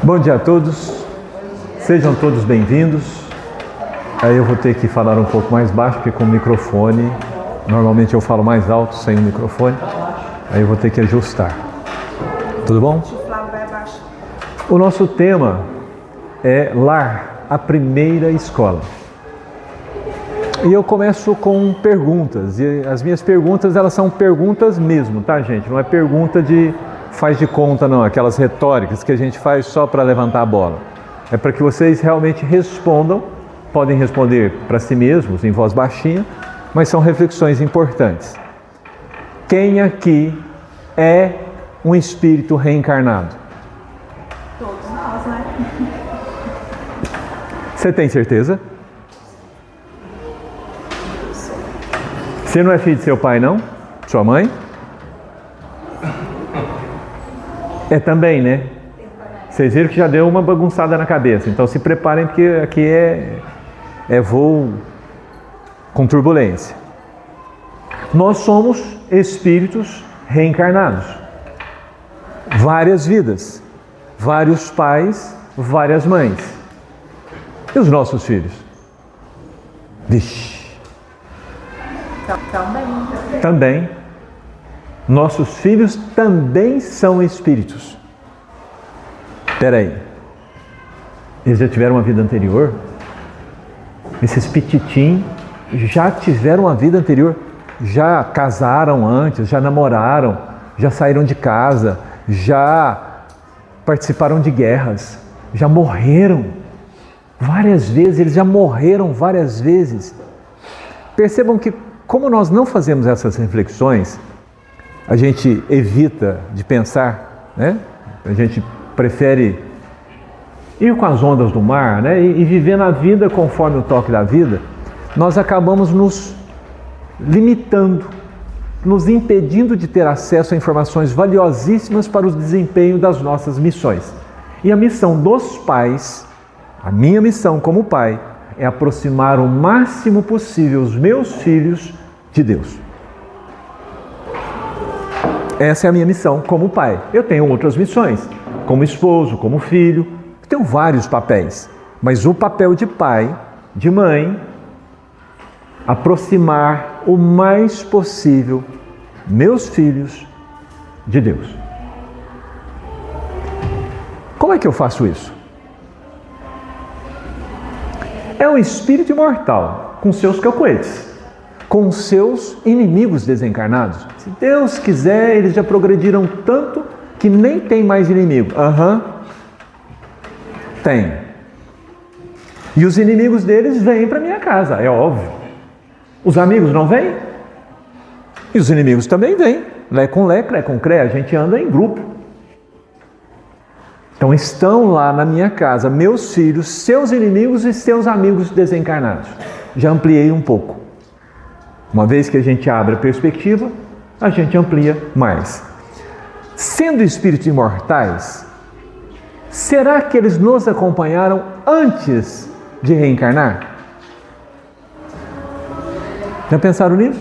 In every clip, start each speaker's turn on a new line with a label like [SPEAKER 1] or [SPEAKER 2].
[SPEAKER 1] Bom dia a todos, sejam todos bem-vindos. Aí eu vou ter que falar um pouco mais baixo, porque com o microfone, normalmente eu falo mais alto sem o microfone, aí eu vou ter que ajustar. Tudo bom? O nosso tema é Lar, a primeira escola. E eu começo com perguntas, e as minhas perguntas, elas são perguntas mesmo, tá, gente? Não é pergunta de faz de conta, não, aquelas retóricas que a gente faz só para levantar a bola. É para que vocês realmente respondam, podem responder para si mesmos, em voz baixinha, mas são reflexões importantes. Quem aqui é um espírito reencarnado?
[SPEAKER 2] Todos nós, né?
[SPEAKER 1] Você tem certeza? Você não é filho de seu pai, não? Sua mãe? É também, né? Vocês viram que já deu uma bagunçada na cabeça. Então se preparem, porque aqui é voo com turbulência. Nós somos espíritos reencarnados. Várias vidas. Vários pais, várias mães. E os nossos filhos? Vixe. Também. Nossos filhos também são espíritos. Espera aí. Eles já tiveram uma vida anterior? Esses pititim já tiveram uma vida anterior? Já casaram antes, já namoraram, já saíram de casa, já participaram de guerras, já morreram várias vezes, eles já morreram várias vezes. Percebam que, como nós não fazemos essas reflexões, a gente evita de pensar, né? A gente prefere ir com as ondas do mar, né? E viver na vida conforme o toque da vida. Nós acabamos nos limitando, nos impedindo de ter acesso a informações valiosíssimas para o desempenho das nossas missões. E a missão dos pais, a minha missão como pai, é aproximar o máximo possível os meus filhos de Deus. Essa é a minha missão como pai. Eu tenho outras missões, como esposo, como filho, tenho vários papéis. Mas o papel de pai, de mãe, aproximar o mais possível meus filhos de Deus. Como é que eu faço isso? É um espírito imortal, com seus cacoetes, com seus inimigos desencarnados. Se Deus quiser, eles já progrediram tanto que nem tem mais inimigo. Tem. E os inimigos deles vêm para minha casa, é óbvio. Os amigos não vêm? E os inimigos também vêm. Lé com lé, cré com cré, a gente anda em grupo. Então estão lá na minha casa meus filhos, seus inimigos e seus amigos desencarnados. Já ampliei um pouco. Uma vez que a gente abre a perspectiva, a gente amplia mais. Sendo espíritos imortais, será que eles nos acompanharam antes de reencarnar? Já pensaram nisso?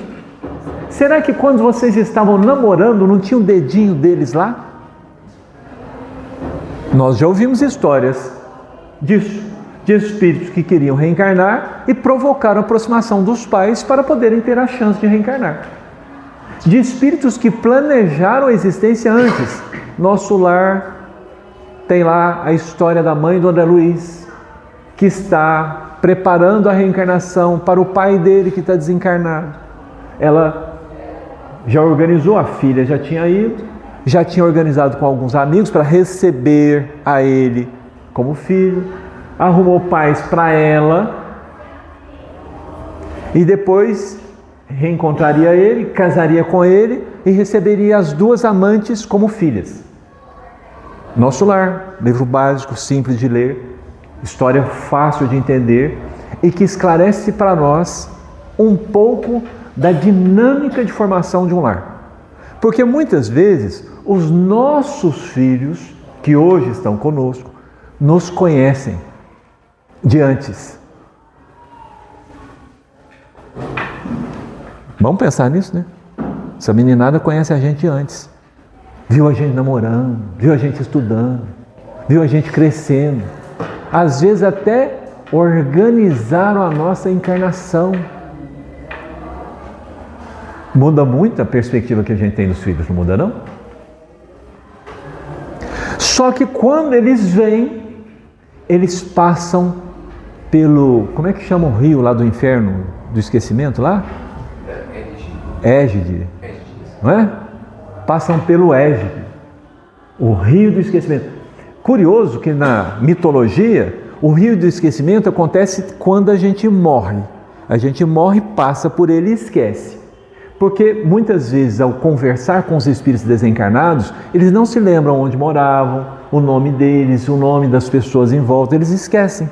[SPEAKER 1] Será que quando vocês estavam namorando, não tinha um dedinho deles lá? Nós já ouvimos histórias disso. De espíritos que queriam reencarnar e provocaram a aproximação dos pais para poderem ter a chance de reencarnar. De espíritos que planejaram a existência antes. Nosso lar tem lá a história da mãe do André Luiz, que está preparando a reencarnação para o pai dele que está desencarnado. Ela já organizou, a filha já tinha ido, já tinha organizado com alguns amigos para receber a ele como filho. Arrumou pais para ela e depois reencontraria ele, casaria com ele e receberia as duas amantes como filhas. Nosso Lar, livro básico, simples de ler, história fácil de entender e que esclarece para nós um pouco da dinâmica de formação de um lar. Porque muitas vezes os nossos filhos, que hoje estão conosco, nos conhecem de antes. Vamos pensar nisso, né? Essa meninada conhece a gente antes. Viu a gente namorando, viu a gente estudando, viu a gente crescendo. Às vezes até organizaram a nossa encarnação. Muda muito a perspectiva que a gente tem dos filhos, não muda não? Só que quando eles vêm, eles passam pelo... Como é que chama o rio lá do inferno, do esquecimento lá? Égide. Não é? Passam pelo Égide, o rio do esquecimento. Curioso que na mitologia, o rio do esquecimento acontece quando a gente morre. A gente morre, passa por ele e esquece. Porque muitas vezes, ao conversar com os espíritos desencarnados, eles não se lembram onde moravam, o nome deles, o nome das pessoas em volta, eles esquecem.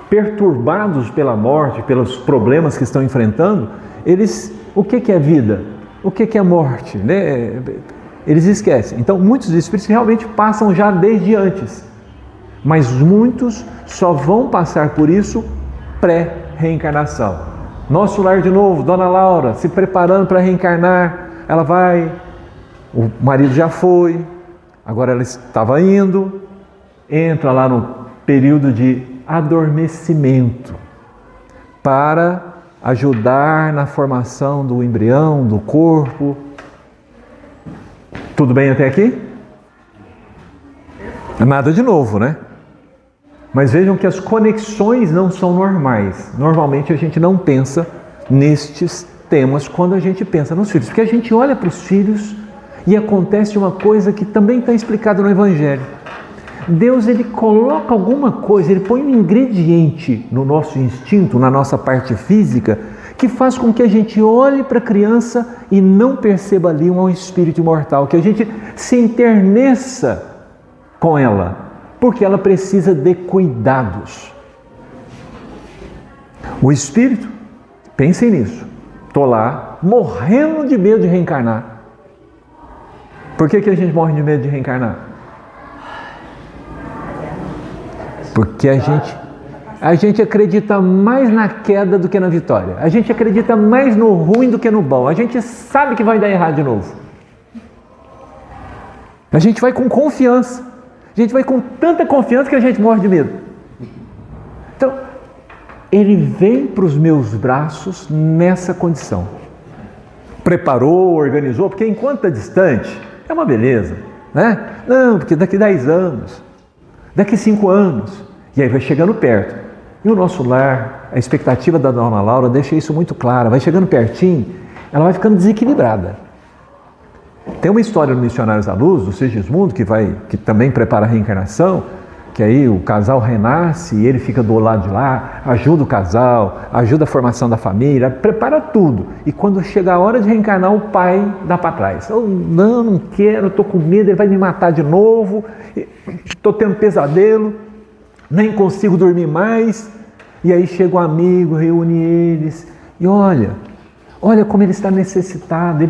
[SPEAKER 1] Perturbados pela morte, pelos problemas que estão enfrentando, eles, o que é vida? O que é morte? Né? Eles esquecem. Então, muitos espíritos realmente passam já desde antes, mas muitos só vão passar por isso pré-reencarnação. Nosso lar de novo, Dona Laura, se preparando para reencarnar, ela vai, o marido já foi, agora ela estava indo, entra lá no período de adormecimento para ajudar na formação do embrião, do corpo. Tudo bem até aqui? Nada de novo, né? Mas vejam que as conexões não são normais. Normalmente a gente não pensa nestes temas quando a gente pensa nos filhos. Porque a gente olha para os filhos e acontece uma coisa que também está explicada no Evangelho. Deus, ele coloca alguma coisa, ele põe um ingrediente no nosso instinto, na nossa parte física, que faz com que a gente olhe para a criança e não perceba ali um espírito imortal, que a gente se enterneça com ela, porque ela precisa de cuidados. O espírito, pensem nisso, estou lá morrendo de medo de reencarnar. Por que a gente morre de medo de reencarnar? Porque a gente acredita mais na queda do que na vitória. A gente acredita mais no ruim do que no bom. A gente sabe que vai dar errado de novo. A gente vai com confiança. A gente vai com tanta confiança que a gente morre de medo. Então, ele vem para os meus braços nessa condição. Preparou, organizou, porque enquanto está distante, é uma beleza, né? Não, porque daqui 10 anos, daqui 5 anos, e aí vai chegando perto. E o nosso lar, a expectativa da Dona Laura deixa isso muito claro. Vai chegando pertinho, ela vai ficando desequilibrada. Tem uma história no Missionários da Luz, do Sigismundo, que também prepara a reencarnação, que aí o casal renasce e ele fica do lado de lá, ajuda o casal, ajuda a formação da família, prepara tudo. E quando chega a hora de reencarnar, o pai dá para trás. Não quero, estou com medo, ele vai me matar de novo, estou tendo pesadelo, nem consigo dormir mais. E aí chega um amigo, reúne eles, e olha como ele está necessitado,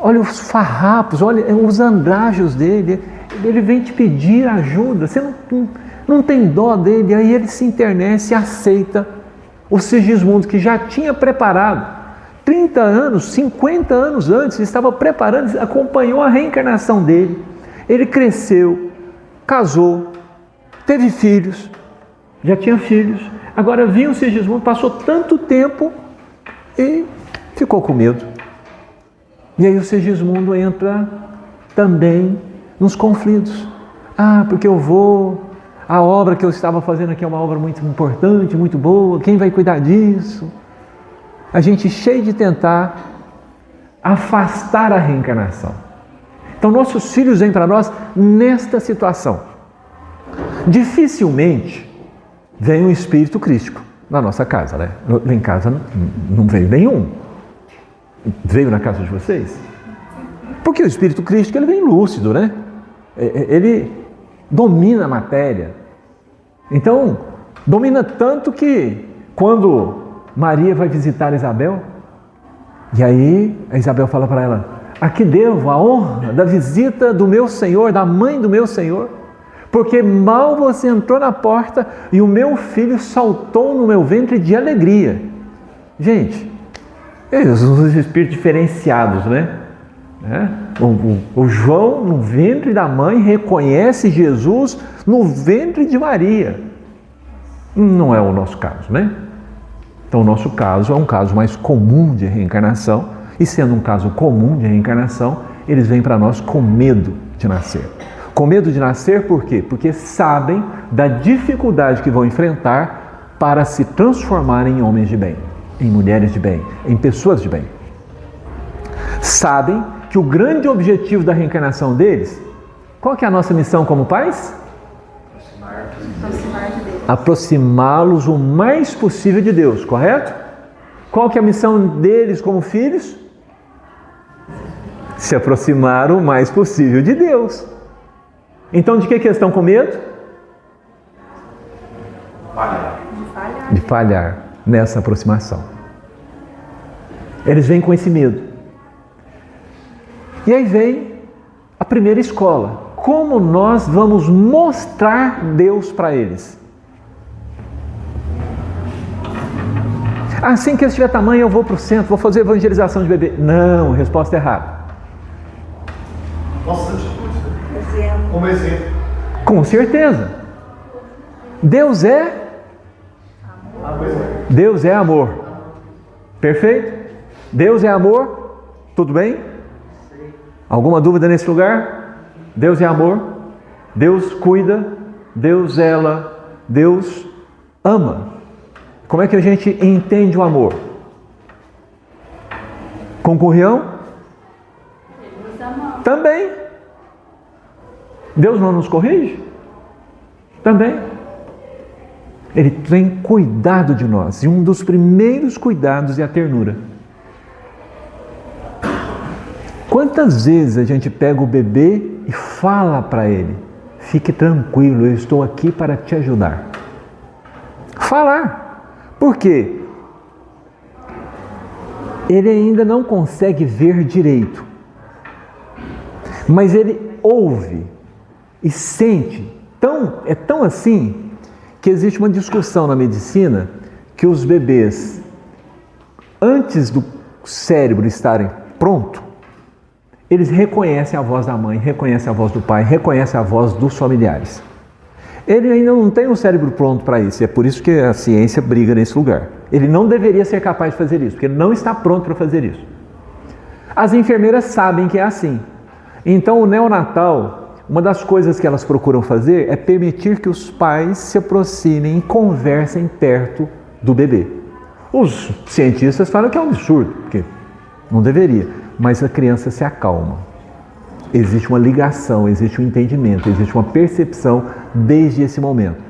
[SPEAKER 1] olha os farrapos, olha os andrajos dele, ele vem te pedir ajuda, você não tem dó dele. Aí ele se internece e aceita o Sigismundo, que já tinha preparado, 30 anos, 50 anos antes, ele estava preparando, acompanhou a reencarnação dele, ele cresceu, casou, teve filhos, já tinha filhos, agora vinha o Sigismundo, passou tanto tempo e ficou com medo. E aí o Sigismundo entra também nos conflitos. Porque a obra que eu estava fazendo aqui é uma obra muito importante, muito boa, quem vai cuidar disso? A gente cheio de tentar afastar a reencarnação. Então nossos filhos vêm para nós nesta situação. Dificilmente vem um espírito crístico na nossa casa, né? Lá em casa não veio nenhum. Veio na casa de vocês? Porque o espírito crístico, ele vem lúcido, né? Ele domina a matéria. Então, domina tanto que quando Maria vai visitar Isabel, e aí a Isabel fala para ela: a que devo a honra da visita do meu Senhor, da mãe do meu Senhor? Porque mal você entrou na porta e o meu filho saltou no meu ventre de alegria. Gente, os espíritos diferenciados, né? Né? O João, no ventre da mãe, reconhece Jesus no ventre de Maria. Não é o nosso caso, né? Então, o nosso caso é um caso mais comum de reencarnação, e sendo um caso comum de reencarnação, eles vêm para nós com medo de nascer. Com medo de nascer por quê? Porque sabem da dificuldade que vão enfrentar para se transformarem em homens de bem, em mulheres de bem, em pessoas de bem. Sabem que o grande objetivo da reencarnação deles, qual que é a nossa missão como pais?
[SPEAKER 2] Aproximar de Deus.
[SPEAKER 1] Aproximá-los o mais possível de Deus, correto? Qual que é a missão deles como filhos? Se aproximar o mais possível de Deus. Então, de que eles estão com medo? De falhar nessa aproximação. Eles vêm com esse medo. E aí vem a primeira escola. Como nós vamos mostrar Deus para eles? Assim que eles tiver tamanho, eu vou para o centro, vou fazer evangelização de bebê. Não, resposta errada.
[SPEAKER 3] Nossa atitude, né? Como exemplo.
[SPEAKER 1] Com certeza. Deus é Deus é amor. Perfeito? Deus é amor? Tudo bem? Alguma dúvida nesse lugar? Deus é amor. Deus cuida. Deus zela. Deus ama. Como é que a gente entende o amor? Com currião? Também. Deus não nos corrige? Também. Ele tem cuidado de nós. E um dos primeiros cuidados é a ternura. Quantas vezes a gente pega o bebê e fala para ele: fique tranquilo, eu estou aqui para te ajudar. Falar. Por quê? Ele ainda não consegue ver direito. Mas ele ouve e sente. É tão assim que existe uma discussão na medicina que os bebês, antes do cérebro estarem pronto, eles reconhecem a voz da mãe, reconhecem a voz do pai, reconhecem a voz dos familiares. Ele ainda não tem o cérebro pronto para isso, e é por isso que a ciência briga nesse lugar. Ele não deveria ser capaz de fazer isso, porque ele não está pronto para fazer isso. As enfermeiras sabem que é assim. Então, o neonatal, uma das coisas que elas procuram fazer é permitir que os pais se aproximem e conversem perto do bebê. Os cientistas falam que é um absurdo, porque não deveria, mas a criança se acalma. Existe uma ligação, existe um entendimento, existe uma percepção desde esse momento.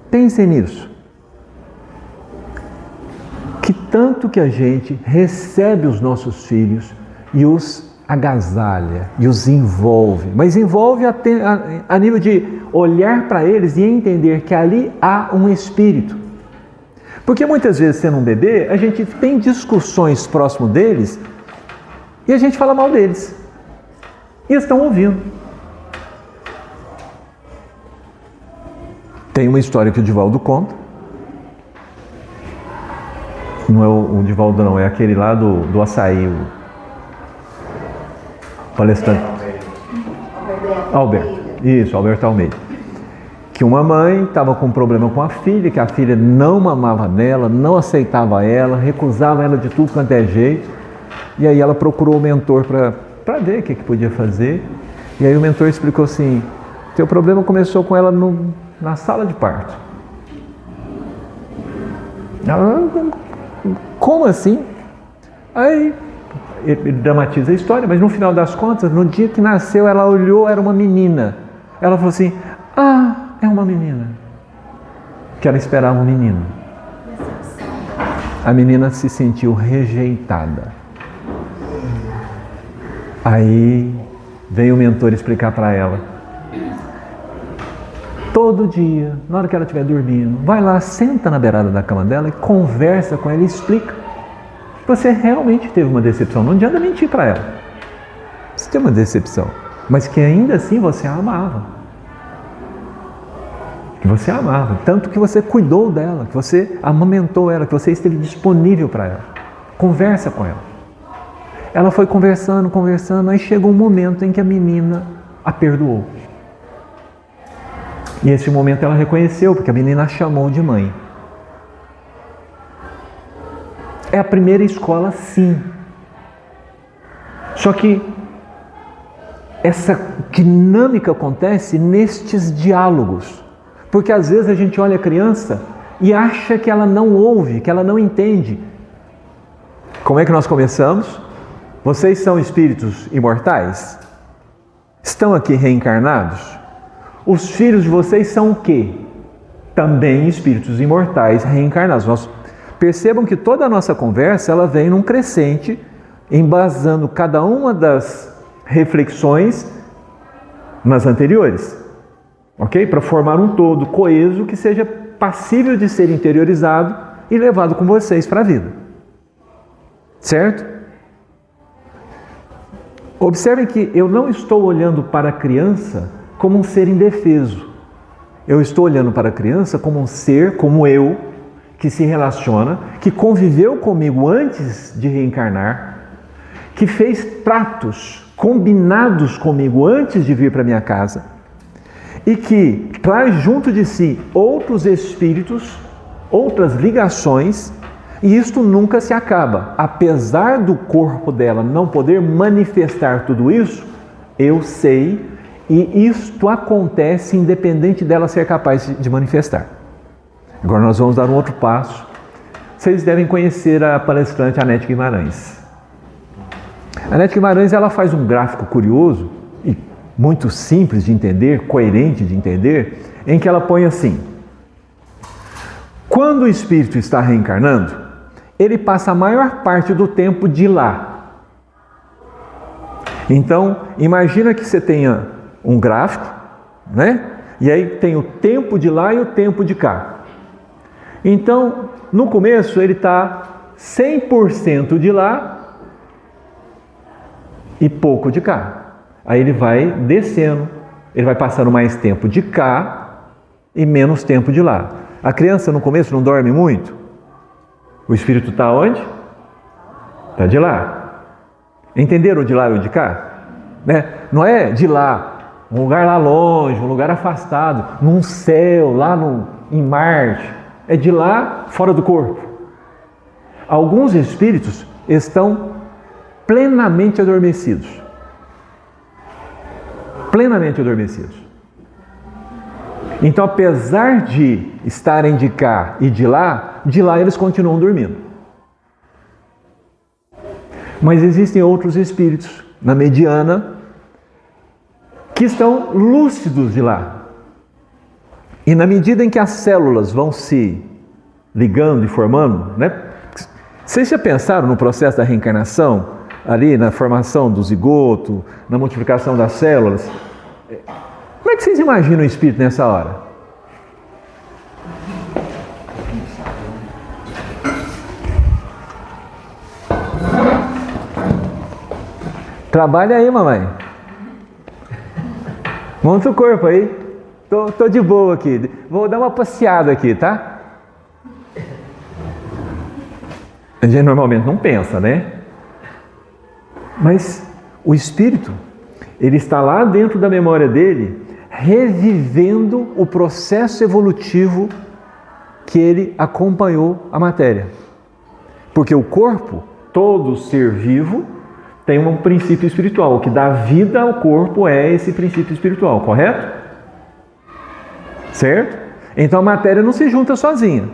[SPEAKER 1] Pensem nisso. Que tanto que a gente recebe os nossos filhos e os agasalha e os envolve, mas envolve a nível de olhar para eles e entender que ali há um espírito. Porque muitas vezes, sendo um bebê, a gente tem discussões próximo deles e a gente fala mal deles. E eles estão ouvindo. Tem uma história que o Divaldo conta. Não é o Divaldo, não, é aquele lá do açaí, o palestrante. Alberto. Isso, Alberto Almeida. Que uma mãe estava com um problema com a filha, que a filha não mamava nela, não aceitava ela, recusava ela de tudo quanto é jeito. E aí ela procurou o mentor para ver o que podia fazer. E aí o mentor explicou assim: teu problema começou com ela na sala de parto. Ela, como assim? Aí ele dramatiza a história, mas no final das contas, no dia que nasceu, ela olhou, era uma menina. Ela falou assim: ah, é uma menina. Que ela esperava um menino. A menina se sentiu rejeitada. Aí veio o mentor explicar para ela: todo dia, na hora que ela estiver dormindo, vai lá, senta na beirada da cama dela e conversa com ela e explica que você realmente teve uma decepção. Não adianta mentir para ela. Você teve uma decepção, mas que ainda assim você a amava. Que você a amava, tanto que você cuidou dela, que você amamentou ela, que você esteve disponível para ela. Conversa com ela. Ela foi conversando, aí chegou um momento em que a menina a perdoou. E esse momento ela reconheceu, porque a menina a chamou de mãe. É a primeira escola, sim. Só que essa dinâmica acontece nestes diálogos. Porque às vezes a gente olha a criança e acha que ela não ouve, que ela não entende. Como é que nós começamos? Vocês são espíritos imortais? Estão aqui reencarnados? Os filhos de vocês são o quê? Também espíritos imortais reencarnados. Nós percebam que toda a nossa conversa ela vem num crescente, embasando cada uma das reflexões nas anteriores, ok? Para formar um todo coeso que seja passível de ser interiorizado e levado com vocês para a vida, certo? Observem que eu não estou olhando para a criança como um ser indefeso. Eu estou olhando para a criança como um ser, como eu, que se relaciona, que conviveu comigo antes de reencarnar, que fez tratos combinados comigo antes de vir para minha casa e que traz junto de si outros espíritos, outras ligações, e isto nunca se acaba. Apesar do corpo dela não poder manifestar tudo isso, eu sei, e isto acontece independente dela ser capaz de manifestar. Agora nós vamos dar um outro passo. Vocês devem conhecer a palestrante Anete Guimarães. A Anete Guimarães ela faz um gráfico curioso e muito simples de entender, coerente de entender, em que ela põe assim: quando o espírito está reencarnando, ele passa a maior parte do tempo de lá. Então, imagina que você tenha um gráfico, né? E aí tem o tempo de lá e o tempo de cá. Então, no começo ele está 100% de lá e pouco de cá. Aí ele vai descendo, ele vai passando mais tempo de cá e menos tempo de lá. A criança no começo não dorme muito? O espírito está onde? Está de lá. Entenderam o de lá e o de cá? Né? Não é de lá, um lugar lá longe, um lugar afastado, num céu, lá em Marte. É de lá, fora do corpo. Alguns espíritos estão plenamente adormecidos. Plenamente adormecidos. Então, apesar de estarem de cá e de lá eles continuam dormindo. Mas existem outros espíritos, na mediana, que estão lúcidos de lá. E na medida em que as células vão se ligando e formando, né? Vocês já pensaram no processo da reencarnação, ali na formação do zigoto, na multiplicação das células? Como é que vocês imaginam o espírito nessa hora? Trabalha aí, mamãe. Monta o corpo aí. Tô de boa aqui. Vou dar uma passeada aqui, tá? A gente normalmente não pensa, né? Mas o espírito, ele está lá dentro da memória dele, revivendo o processo evolutivo que ele acompanhou a matéria. Porque o corpo, todo ser vivo, tem um princípio espiritual. O que dá vida ao corpo é esse princípio espiritual, correto? Certo? Então a matéria não se junta sozinha.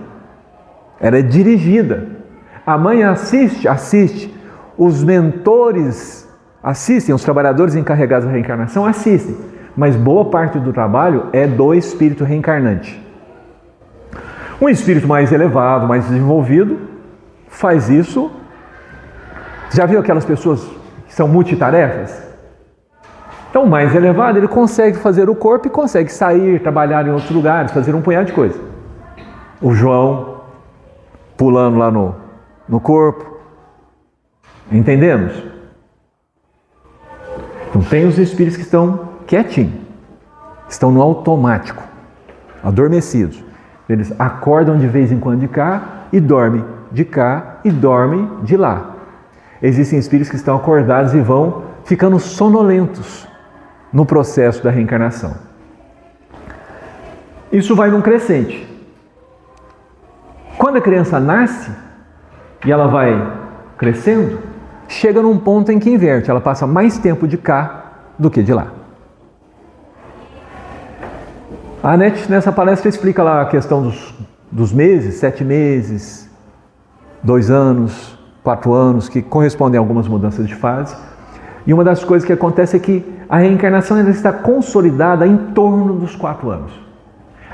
[SPEAKER 1] Ela é dirigida. A mãe assiste. Os mentores assistem, os trabalhadores encarregados da reencarnação assistem. Mas boa parte do trabalho é do espírito reencarnante. Um espírito mais elevado, mais desenvolvido, faz isso. Já viu aquelas pessoas que são multitarefas? Então, o mais elevado, ele consegue fazer o corpo e consegue sair, trabalhar em outros lugares, fazer um punhado de coisa. O João pulando lá no corpo. Entendemos? Então, tem os espíritos que estão quietinhos, estão no automático, adormecidos. Eles acordam de vez em quando de cá e dormem de cá e dormem de lá. Existem espíritos que estão acordados e vão ficando sonolentos no processo da reencarnação. Isso vai num crescente. Quando a criança nasce e ela vai crescendo, chega num ponto em que inverte, ela passa mais tempo de cá do que de lá. A Anete, nessa palestra, explica lá a questão dos meses, 7 meses, 2 anos, 4 anos, que correspondem a algumas mudanças de fase. E uma das coisas que acontece é que a reencarnação ela está consolidada em torno dos 4 anos.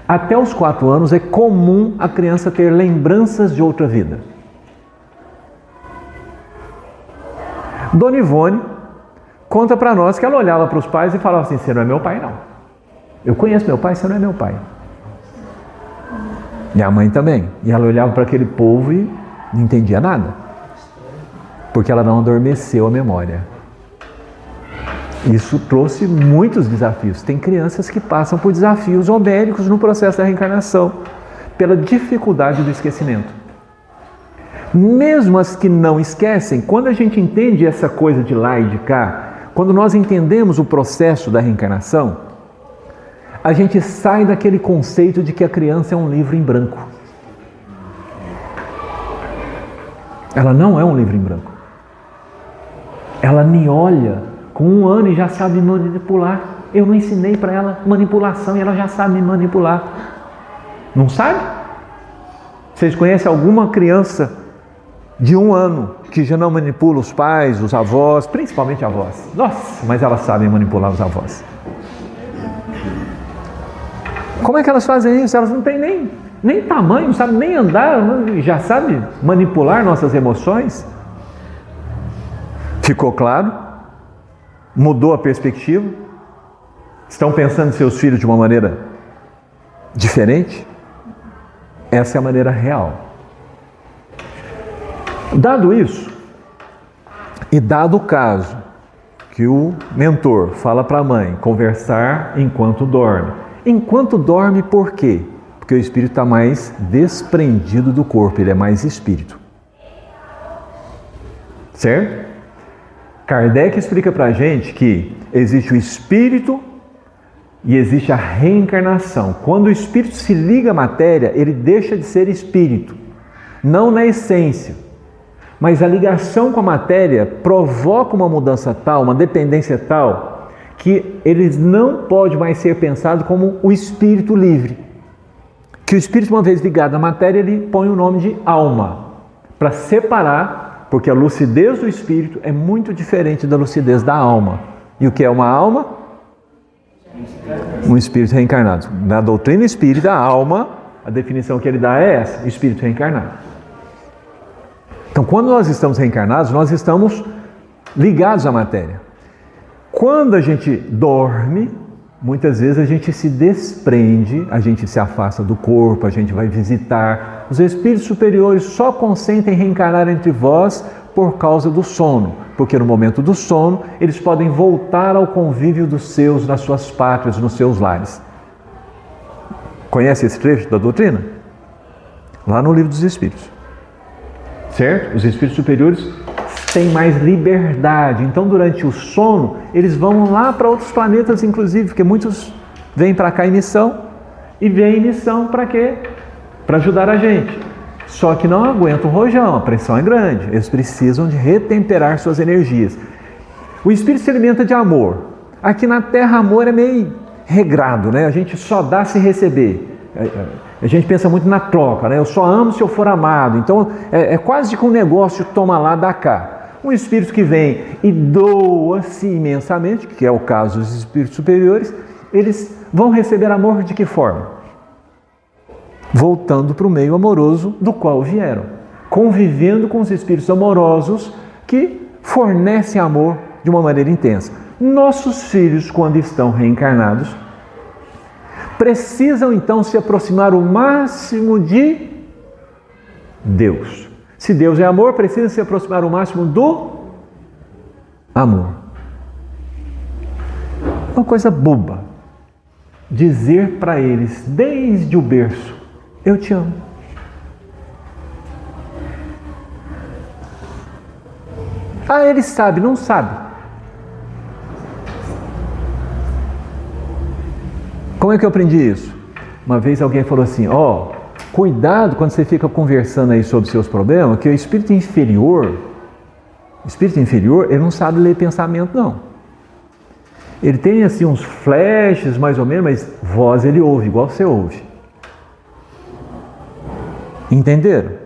[SPEAKER 1] Até os 4 anos é comum a criança ter lembranças de outra vida. Dona Ivone conta para nós que ela olhava para os pais e falava assim: você não é meu pai, não. Eu conheço meu pai, você não é meu pai. E a mãe também. E ela olhava para aquele povo e não entendia nada. Porque ela não adormeceu a memória. Isso trouxe muitos desafios. Tem crianças que passam por desafios homéricos no processo da reencarnação, pela dificuldade do esquecimento. Mesmo as que não esquecem, quando a gente entende essa coisa de lá e de cá, quando nós entendemos o processo da reencarnação, a gente sai daquele conceito de que a criança é um livro em branco. Ela não é um livro em branco. Ela me olha com 1 ano e já sabe manipular. Eu não ensinei para ela manipulação e ela já sabe me manipular. Não sabe? Vocês conhecem alguma criança de 1 ano que já não manipula os pais, os avós, principalmente avós? Nossa, mas elas sabem manipular os avós. Como é que elas fazem isso? Elas não têm nem tamanho, não sabem nem andar, já sabem manipular nossas emoções. Ficou claro? Mudou a perspectiva? Estão pensando em seus filhos de uma maneira diferente? Essa é a maneira real. Dado isso, e dado o caso que o mentor fala para a mãe conversar enquanto dorme. Enquanto dorme, por quê? Porque o espírito está mais desprendido do corpo, ele é mais espírito. Certo? Kardec explica para a gente que existe o espírito e existe a reencarnação. Quando o espírito se liga à matéria, ele deixa de ser espírito. Não na essência, mas a ligação com a matéria provoca uma mudança tal, uma dependência tal, que ele não pode mais ser pensado como o espírito livre. Que o espírito, uma vez ligado à matéria, ele põe o nome de alma, para separar, porque a lucidez do espírito é muito diferente da lucidez da alma. E o que é uma alma? Um espírito reencarnado. Na doutrina espírita, a alma, a definição que ele dá é essa, espírito reencarnado. Então, quando nós estamos reencarnados, nós estamos ligados à matéria. Quando a gente dorme, muitas vezes a gente se desprende, a gente se afasta do corpo, a gente vai visitar. Os espíritos superiores só consentem reencarnar entre vós por causa do sono, porque no momento do sono eles podem voltar ao convívio dos seus, nas suas pátrias, nos seus lares. Conhece esse trecho da doutrina? Lá no Livro dos Espíritos. Certo? Os espíritos superiores têm mais liberdade. Então, durante o sono, eles vão lá para outros planetas, inclusive, porque muitos vêm para cá em missão. E vêm em missão para quê? Para ajudar a gente. Só que não aguentam o rojão, a pressão é grande. Eles precisam de retemperar suas energias. O espírito se alimenta de amor. Aqui na Terra, amor é meio regrado, né? A gente só dá se receber. A gente pensa muito na troca, né? Eu só amo se eu for amado. Então, é quase que um negócio toma lá, dá cá. Um espírito que vem e doa-se imensamente, que é o caso dos espíritos superiores, eles vão receber amor de que forma? Voltando para o meio amoroso do qual vieram. Convivendo com os espíritos amorosos que fornecem amor de uma maneira intensa. Nossos filhos, quando estão reencarnados, precisam então se aproximar o máximo de Deus. Se Deus é amor, precisa se aproximar o máximo do amor. Uma coisa boba. Dizer para eles, desde o berço, eu te amo. Ah, ele sabe, não sabe. Como é que eu aprendi isso? Uma vez alguém falou assim, cuidado quando você fica conversando aí sobre seus problemas, que o espírito inferior, ele não sabe ler pensamento, não. Ele tem assim uns flashes mais ou menos, mas voz ele ouve, igual você ouve. Entenderam?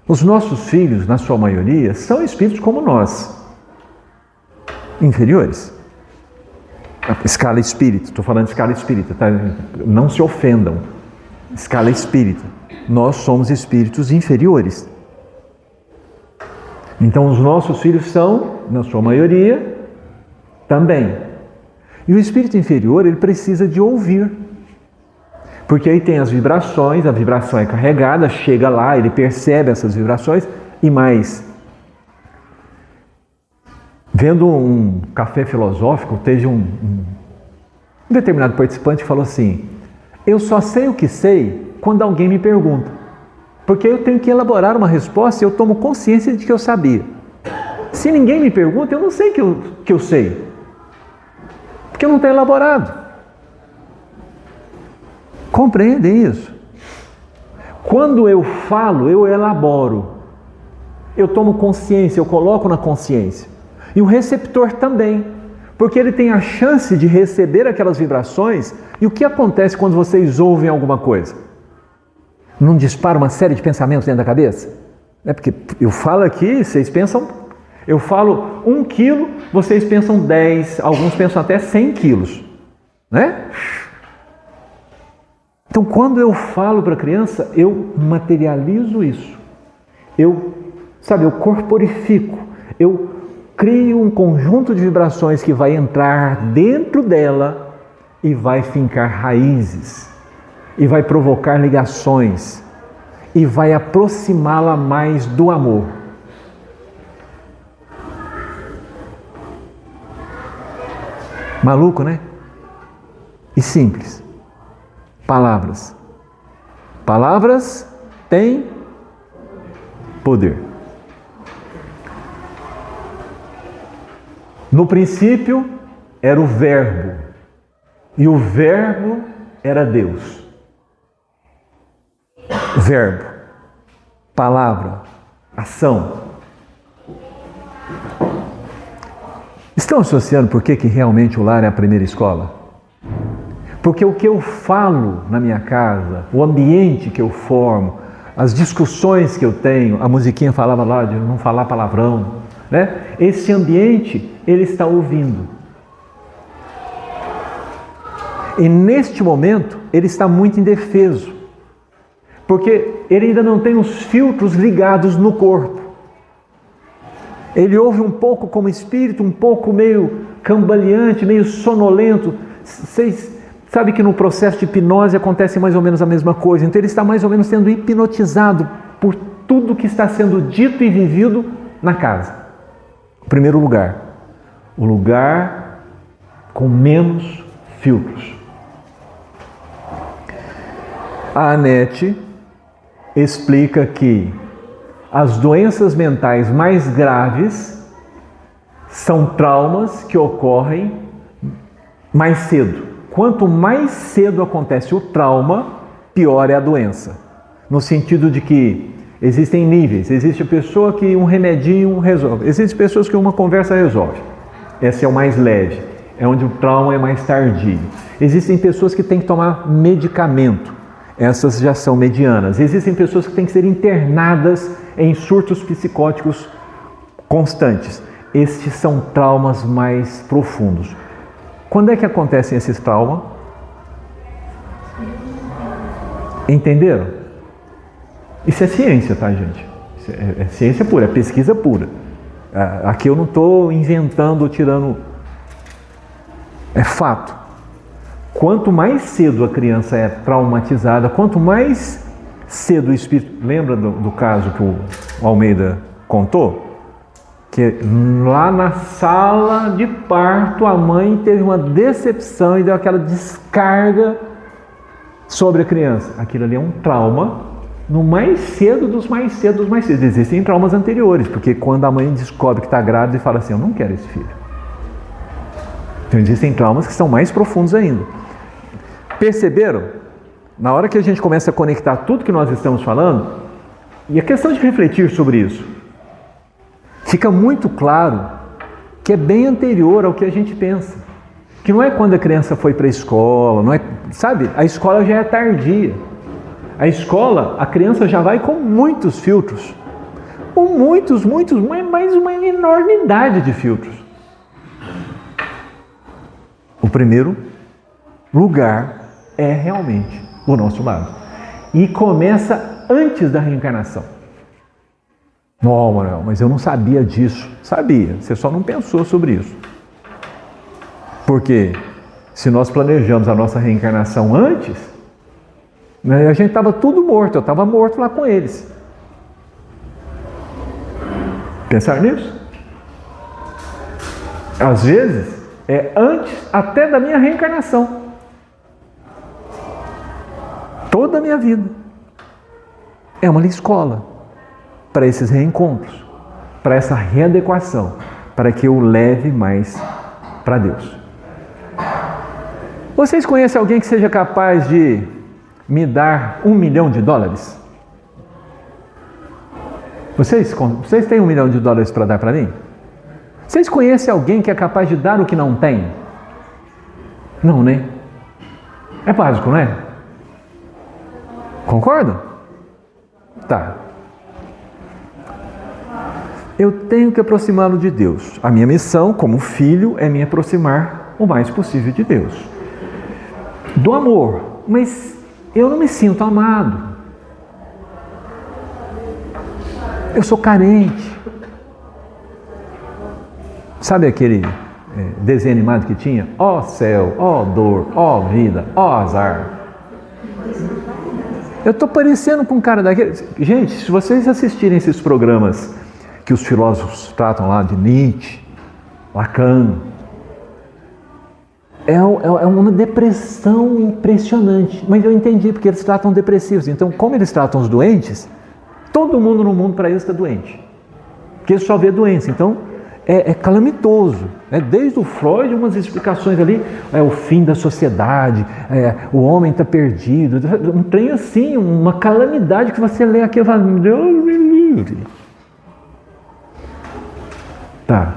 [SPEAKER 1] Os nossos filhos, na sua maioria, são espíritos como nós. Inferiores. Escala espírita, estou falando de escala espírita, tá? Não se ofendam. Escala espírita. Nós somos espíritos inferiores. Então os nossos filhos são, na sua maioria, também. E o espírito inferior, ele precisa de ouvir. Porque aí tem as vibrações, a vibração é carregada, chega lá, ele percebe essas vibrações e mais. Vendo um café filosófico, teve um determinado participante que falou assim, eu só sei o que sei quando alguém me pergunta. Porque eu tenho que elaborar uma resposta e eu tomo consciência de que eu sabia. Se ninguém me pergunta, eu não sei que eu sei. Porque não está elaborado. Compreendem isso? Quando eu falo, eu elaboro. Eu tomo consciência, eu coloco na consciência. E o receptor também. Porque ele tem a chance de receber aquelas vibrações. E o que acontece quando vocês ouvem alguma coisa? Não dispara uma série de pensamentos dentro da cabeça? É porque eu falo aqui, vocês pensam... Eu falo 1 quilo, vocês pensam 10, alguns pensam até 100 quilos. Né? Então, quando eu falo para a criança, eu materializo isso. Eu corporifico. Eu crio um conjunto de vibrações que vai entrar dentro dela e vai fincar raízes. E vai provocar ligações. E vai aproximá-la mais do amor. Maluco, né? E simples. Palavras. Palavras têm poder. No princípio era o Verbo. E o Verbo era Deus. Verbo. Palavra. Ação. Estão associando por que realmente o lar é a primeira escola? Porque o que eu falo na minha casa, o ambiente que eu formo, as discussões que eu tenho, a musiquinha falava lá de não falar palavrão, né? Esse ambiente, ele está ouvindo. E neste momento, ele está muito indefeso. Porque ele ainda não tem os filtros ligados no corpo. Ele ouve um pouco como espírito, um pouco meio cambaleante, meio sonolento. Vocês sabem que no processo de hipnose acontece mais ou menos a mesma coisa. Então ele está mais ou menos sendo hipnotizado por tudo que está sendo dito e vivido na casa. Em primeiro lugar, o lugar com menos filtros. A Anete explica que as doenças mentais mais graves são traumas que ocorrem mais cedo. Quanto mais cedo acontece o trauma, pior é a doença. No sentido de que existem níveis. Existe a pessoa que um remedinho resolve. Existem pessoas que uma conversa resolve. Esse é o mais leve. É onde o trauma é mais tardio. Existem pessoas que têm que tomar medicamento. Essas já são medianas. Existem pessoas que têm que ser internadas em surtos psicóticos constantes. Estes são traumas mais profundos. Quando é que acontecem esses traumas? Entenderam? Isso é ciência, tá, gente? É ciência pura, é pesquisa pura. Aqui eu não estou inventando, tirando... É fato. Quanto mais cedo a criança é traumatizada, quanto mais cedo o espírito... Lembra do caso que o Almeida contou? Que lá na sala de parto a mãe teve uma decepção e deu aquela descarga sobre a criança. Aquilo ali é um trauma no mais cedo dos mais cedo dos mais cedo. Existem traumas anteriores, porque quando a mãe descobre que está grávida e fala assim, eu não quero esse filho. Então existem traumas que são mais profundos ainda. Perceberam? Na hora que a gente começa a conectar tudo que nós estamos falando, e a questão de refletir sobre isso, fica muito claro que é bem anterior ao que a gente pensa. Que não é quando a criança foi para a escola, não é, sabe? A escola já é tardia. A escola, a criança já vai com muitos filtros. Com muitos, mais uma enormidade de filtros. O primeiro lugar é realmente o nosso lado. E começa antes da reencarnação. Não, Manuel, mas eu não sabia disso. Sabia, você só não pensou sobre isso. Porque se nós planejamos a nossa reencarnação antes, a gente estava tudo morto, eu estava morto lá com eles. Pensar nisso? Às vezes, é antes até da minha reencarnação. Toda a minha vida é uma escola para esses reencontros, para essa readequação, para que eu leve mais para Deus. Vocês conhecem alguém que seja capaz de me dar $1 milhão? Vocês têm $1 milhão para dar para mim? Vocês conhecem alguém que é capaz de dar o que não tem? Não, né? É básico, não é? Concordam? Tá. Eu tenho que aproximá-lo de Deus. A minha missão como filho é me aproximar o mais possível de Deus. Do amor. Mas eu não me sinto amado. Eu sou carente. Sabe aquele desenho animado que tinha? Ó céu, ó dor, ó vida, ó azar. Eu estou parecendo com um cara daquele. Gente, se vocês assistirem esses programas que os filósofos tratam lá de Nietzsche, Lacan, é uma depressão impressionante. Mas eu entendi, porque eles tratam depressivos. Então, como eles tratam os doentes, todo mundo no mundo para eles está doente. Porque eles só vê doença. Então, é calamitoso. Desde o Freud, umas explicações ali, o fim da sociedade, o homem está perdido. Um trem assim, uma calamidade que você lê aqui e fala, Deus me livre. Tá.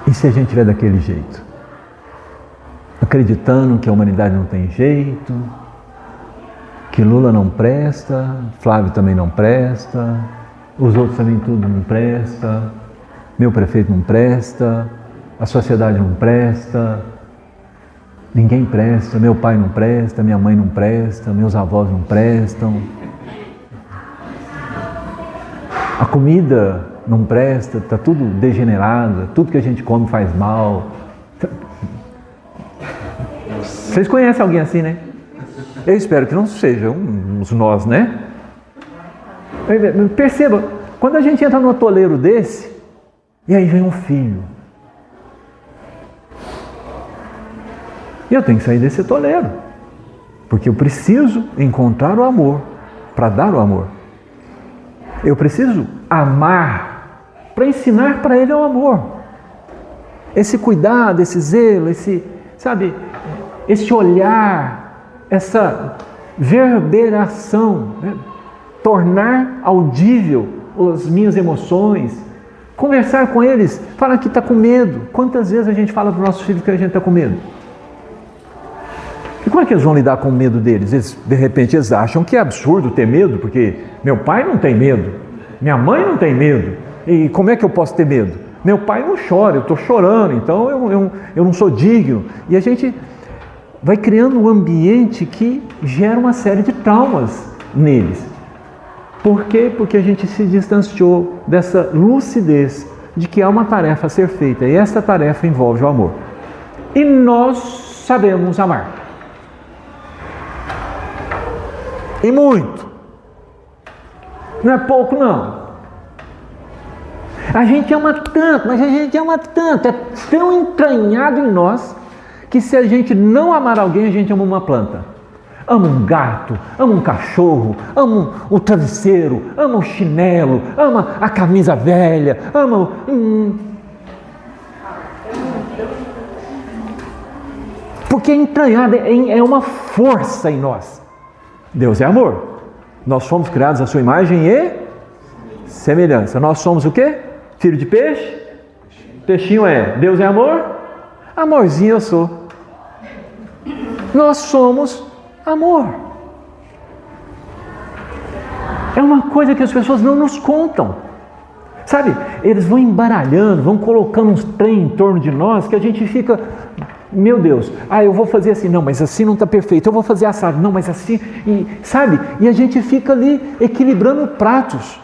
[SPEAKER 1] E se a gente estiver daquele jeito? Acreditando que a humanidade não tem jeito, que Lula não presta, Flávio também não presta, os outros também tudo não presta, meu prefeito não presta, a sociedade não presta, ninguém presta, meu pai não presta, minha mãe não presta, meus avós não prestam, a comida não presta, está tudo degenerado, tudo que a gente come faz mal. Vocês conhecem alguém assim, né? Eu espero que não sejam nós, né? Perceba, quando a gente entra num atoleiro desse, e aí vem um filho. E eu tenho que sair desse atoleiro, porque eu preciso encontrar o amor para dar o amor. Eu preciso amar para ensinar para ele o amor. Esse cuidado, esse zelo, esse olhar, essa verberação, né? Tornar audível as minhas emoções, conversar com eles, falar que está com medo. Quantas vezes a gente fala para os nossos filhos que a gente está com medo? E como é que eles vão lidar com o medo deles? Eles, de repente, eles acham que é absurdo ter medo, porque meu pai não tem medo, minha mãe não tem medo, e como é que eu posso ter medo? Meu pai não chora, eu estou chorando, então eu não sou digno. E a gente vai criando um ambiente que gera uma série de traumas neles. Por quê? Porque a gente se distanciou dessa lucidez de que há uma tarefa a ser feita, e essa tarefa envolve o amor. E nós sabemos amar. E muito. Não é pouco, não. A gente ama tanto, mas a gente ama tanto, é tão entranhado em nós, que se a gente não amar alguém, a gente ama uma planta. Ama um gato, ama um cachorro, ama o travesseiro, ama o chinelo, ama a camisa velha, ama porque é entranhado, é uma força em nós. Deus é amor. Nós fomos criados à sua imagem e semelhança. Nós somos o quê? Filho de peixe? Peixinho é. Deus é amor? Amorzinho eu sou. Nós somos amor. É uma coisa que as pessoas não nos contam. Sabe, eles vão embaralhando, vão colocando uns trem em torno de nós que a gente fica, meu Deus, eu vou fazer assim, não, mas assim não está perfeito, eu vou fazer assado, não, mas assim, sabe? E a gente fica ali equilibrando pratos,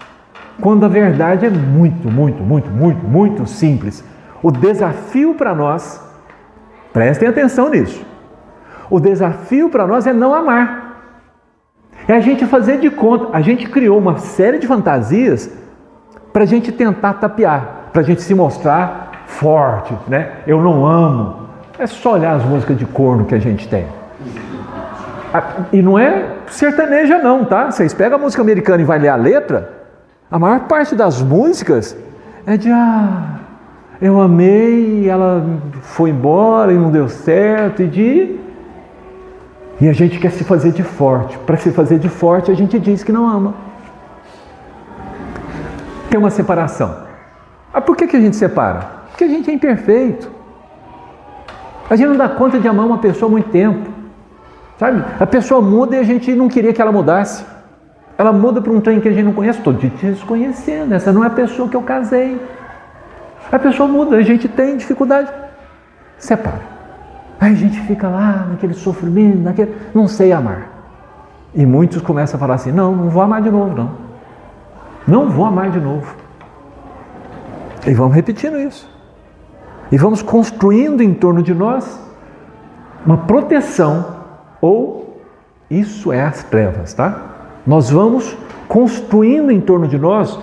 [SPEAKER 1] quando a verdade é muito, muito, muito, muito, muito simples. O desafio para nós, prestem atenção nisso, o desafio para nós é não amar. É a gente fazer de conta. A gente criou uma série de fantasias para a gente tentar tapear, para a gente se mostrar forte, né? Eu não amo. É só olhar as músicas de corno que a gente tem. E não é sertaneja não, tá? Vocês pegam a música americana e vai ler a letra, a maior parte das músicas é de eu amei e ela foi embora e não deu certo, e a gente quer se fazer de forte. Para se fazer de forte, a gente diz que não ama. Tem uma separação. Por que a gente separa? Porque a gente é imperfeito. A gente não dá conta de amar uma pessoa há muito tempo. Sabe? A pessoa muda e a gente não queria que ela mudasse. Ela muda para um trem que a gente não conhece. Estou te desconhecendo. Essa não é a pessoa que eu casei. A pessoa muda, a gente tem dificuldade. Separa. Aí a gente fica lá naquele sofrimento, não sei amar. E muitos começam a falar assim, não vou amar de novo, não. Não vou amar de novo. E vamos repetindo isso. E vamos construindo em torno de nós uma proteção, ou isso é as trevas, tá? Nós vamos construindo em torno de nós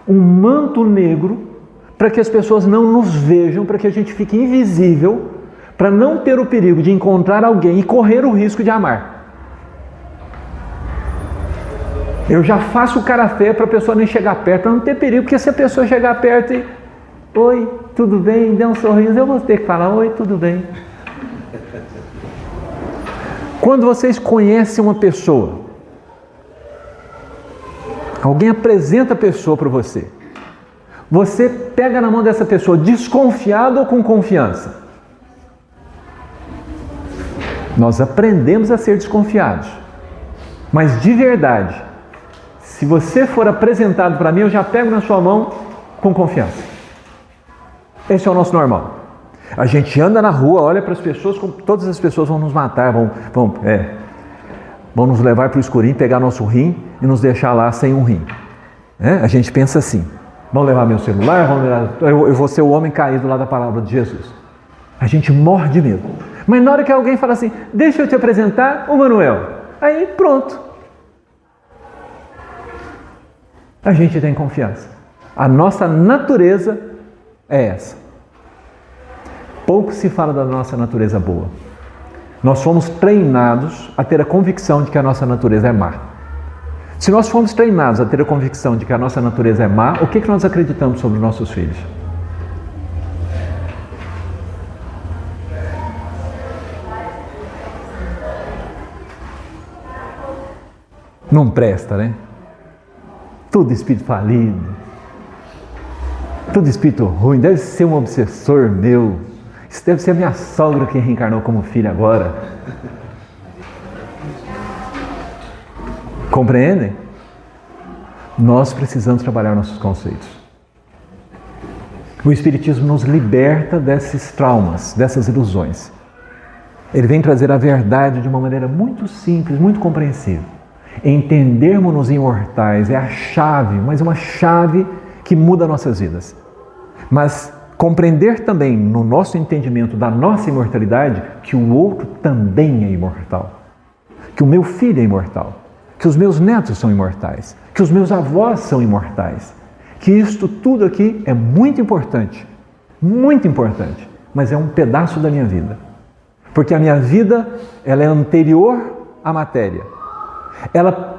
[SPEAKER 1] um manto negro para que as pessoas não nos vejam, para que a gente fique invisível, para não ter o perigo de encontrar alguém e correr o risco de amar. Eu já faço cara feia para a pessoa nem chegar perto, para não ter perigo, porque se a pessoa chegar perto e oi, tudo bem, dê um sorriso, eu vou ter que falar oi, tudo bem. Quando vocês conhecem uma pessoa, alguém apresenta a pessoa para você, você pega na mão dessa pessoa desconfiado ou com confiança? Nós aprendemos a ser desconfiados. Mas de verdade, se você for apresentado para mim, eu já pego na sua mão com confiança. Esse é o nosso normal. A gente anda na rua, olha para as pessoas, todas as pessoas vão nos matar, vão nos levar para o escurinho, pegar nosso rim e nos deixar lá sem um rim. A gente pensa assim, vão levar meu celular, eu vou ser o homem caído lá da palavra de Jesus. A gente morre de medo. Mas na hora que alguém fala assim, deixa eu te apresentar o Manuel, aí pronto. A gente tem confiança. A nossa natureza é essa. Pouco se fala da nossa natureza boa. Nós fomos treinados a ter a convicção de que a nossa natureza é má. Se nós fomos treinados a ter a convicção de que a nossa natureza é má, o que nós acreditamos sobre nossos filhos? Não presta, né? Tudo espírito falido, tudo espírito ruim, deve ser um obsessor meu, isso deve ser a minha sogra que reencarnou como filha agora. Compreendem? Nós precisamos trabalhar nossos conceitos. O Espiritismo nos liberta desses traumas, dessas ilusões. Ele vem trazer a verdade de uma maneira muito simples, muito compreensível. Entendermos-nos imortais é a chave, mas uma chave que muda nossas vidas. Mas compreender também no nosso entendimento da nossa imortalidade que o outro também é imortal. Que o meu filho é imortal. Que os meus netos são imortais. Que os meus avós são imortais. Que isto tudo aqui é muito importante. Muito importante. Mas é um pedaço da minha vida. Porque a minha vida ela é anterior à matéria. Ela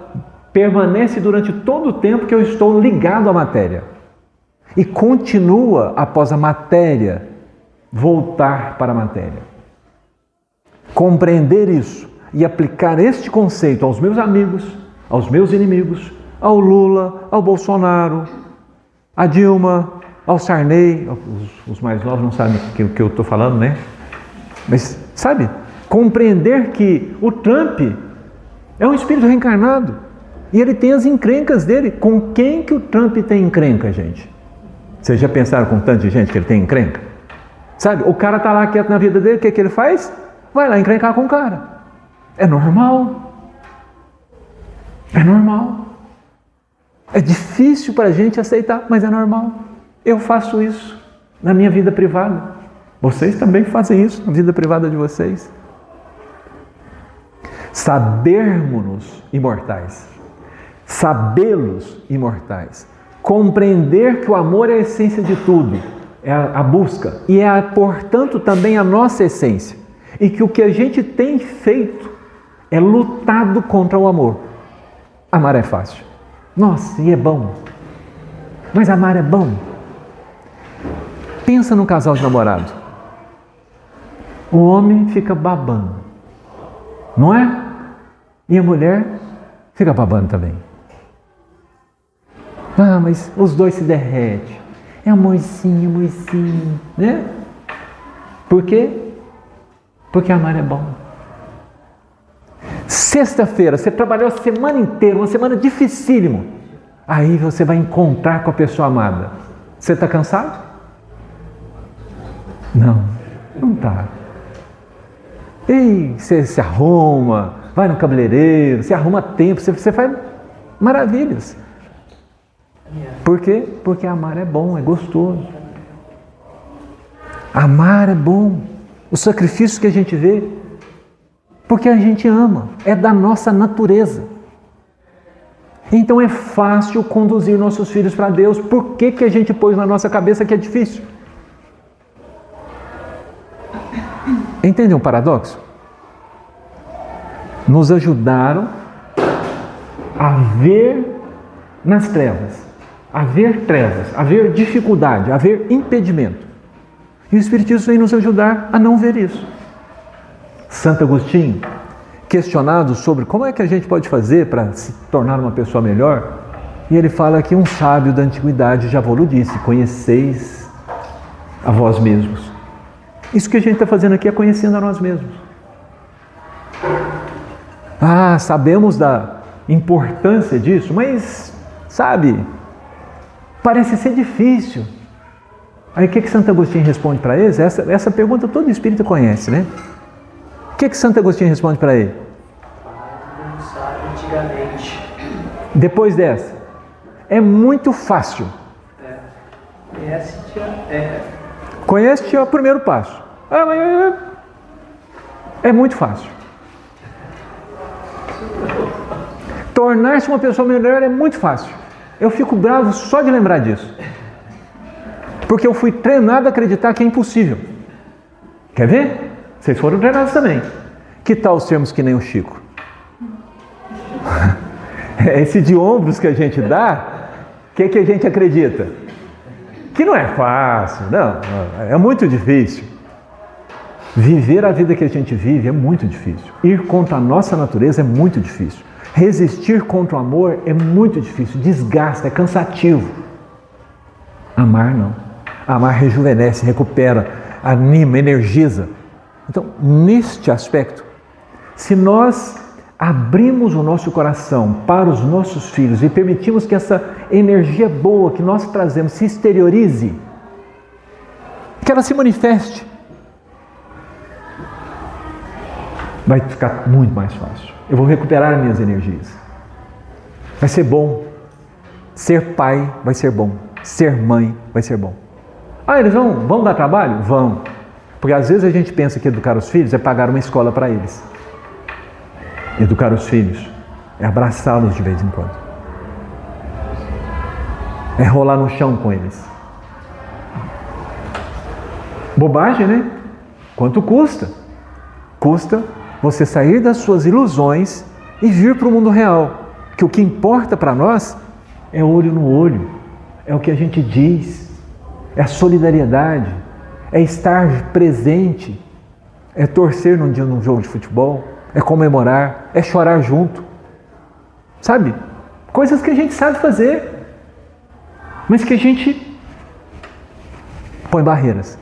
[SPEAKER 1] permanece durante todo o tempo que eu estou ligado à matéria. E continua após a matéria voltar para a matéria. Compreender isso e aplicar este conceito aos meus amigos, aos meus inimigos, ao Lula, ao Bolsonaro, a Dilma, ao Sarney, os mais novos não sabem o que eu estou falando, né? Mas, sabe, compreender que o Trump é um espírito reencarnado e ele tem as encrencas dele. Com quem que o Trump tem encrenca, gente? Vocês já pensaram com tanta gente que ele tem encrenca? Sabe, o cara está lá quieto na vida dele, o que ele faz? Vai lá encrencar com o cara. É normal. É normal. É difícil para a gente aceitar, mas é normal. Eu faço isso na minha vida privada. Vocês também fazem isso na vida privada de vocês. Sabermos-nos imortais. Sabê-los imortais. Compreender que o amor é a essência de tudo. É a busca. E é, portanto, também a nossa essência. E que o que a gente tem feito é lutado contra o amor. Amar é fácil. Nossa, e é bom. Mas amar é bom. Pensa num casal de namorado. O homem fica babando. Não é? E a mulher fica babando também. Ah, mas os dois se derretem. É amorzinho, amorzinho. Né? Por quê? Porque amar é bom. Sexta-feira, você trabalhou a semana inteira, uma semana dificílima. Aí você vai encontrar com a pessoa amada. Você está cansado? Não, não está. E você se arruma, vai no cabeleireiro, você arruma tempo, você faz maravilhas. Por quê? Porque amar é bom, é gostoso. Amar é bom. O sacrifício que a gente vê, porque a gente ama, é da nossa natureza. Então é fácil conduzir nossos filhos para Deus. Por que que a gente pôs na nossa cabeça que é difícil? Entendem o paradoxo? Nos ajudaram a ver nas trevas, a ver dificuldade, a ver impedimento. E o Espiritismo vem nos ajudar a não ver isso. Santo Agostinho, questionado sobre como é que a gente pode fazer para se tornar uma pessoa melhor, e ele fala que um sábio da antiguidade já vos disse: conheceis a vós mesmos. Isso que a gente está fazendo aqui é conhecendo a nós mesmos. Ah, sabemos da importância disso, mas, sabe, parece ser difícil. Aí o que Santo Agostinho responde para eles? Essa pergunta todo espírito conhece, né? O que Santo Agostinho responde para ele?
[SPEAKER 4] Não sabe antigamente. Depois dessa,
[SPEAKER 1] é muito fácil. Conhece é o primeiro passo. É muito fácil. Tornar-se uma pessoa melhor é muito fácil. Eu fico bravo só de lembrar disso. Porque eu fui treinado a acreditar que é impossível. Quer ver? Vocês foram treinados também. Que tal sermos que nem o Chico? Esse de ombros que a gente dá, o que a gente acredita? Que não é fácil, não, é muito difícil. Viver a vida que a gente vive é muito difícil. Ir contra a nossa natureza é muito difícil. Resistir contra o amor é muito difícil, desgasta, é cansativo. Amar não. Amar rejuvenesce, recupera, anima, energiza. Então, neste aspecto, se nós abrimos o nosso coração para os nossos filhos e permitimos que essa energia boa que nós trazemos se exteriorize, que ela se manifeste, vai ficar muito mais fácil. Eu vou recuperar minhas energias. Vai ser bom. Ser pai vai ser bom. Ser mãe vai ser bom. Ah, eles vão dar trabalho? Vão. Porque às vezes a gente pensa que educar os filhos é pagar uma escola para eles. Educar os filhos é abraçá-los de vez em quando. É rolar no chão com eles. Bobagem, né? Quanto custa? Custa você sair das suas ilusões e vir para o mundo real. Que o que importa para nós é olho no olho, é o que a gente diz, é a solidariedade, é estar presente, é torcer num jogo de futebol, é comemorar, é chorar junto. Sabe? Coisas que a gente sabe fazer, mas que a gente põe barreiras.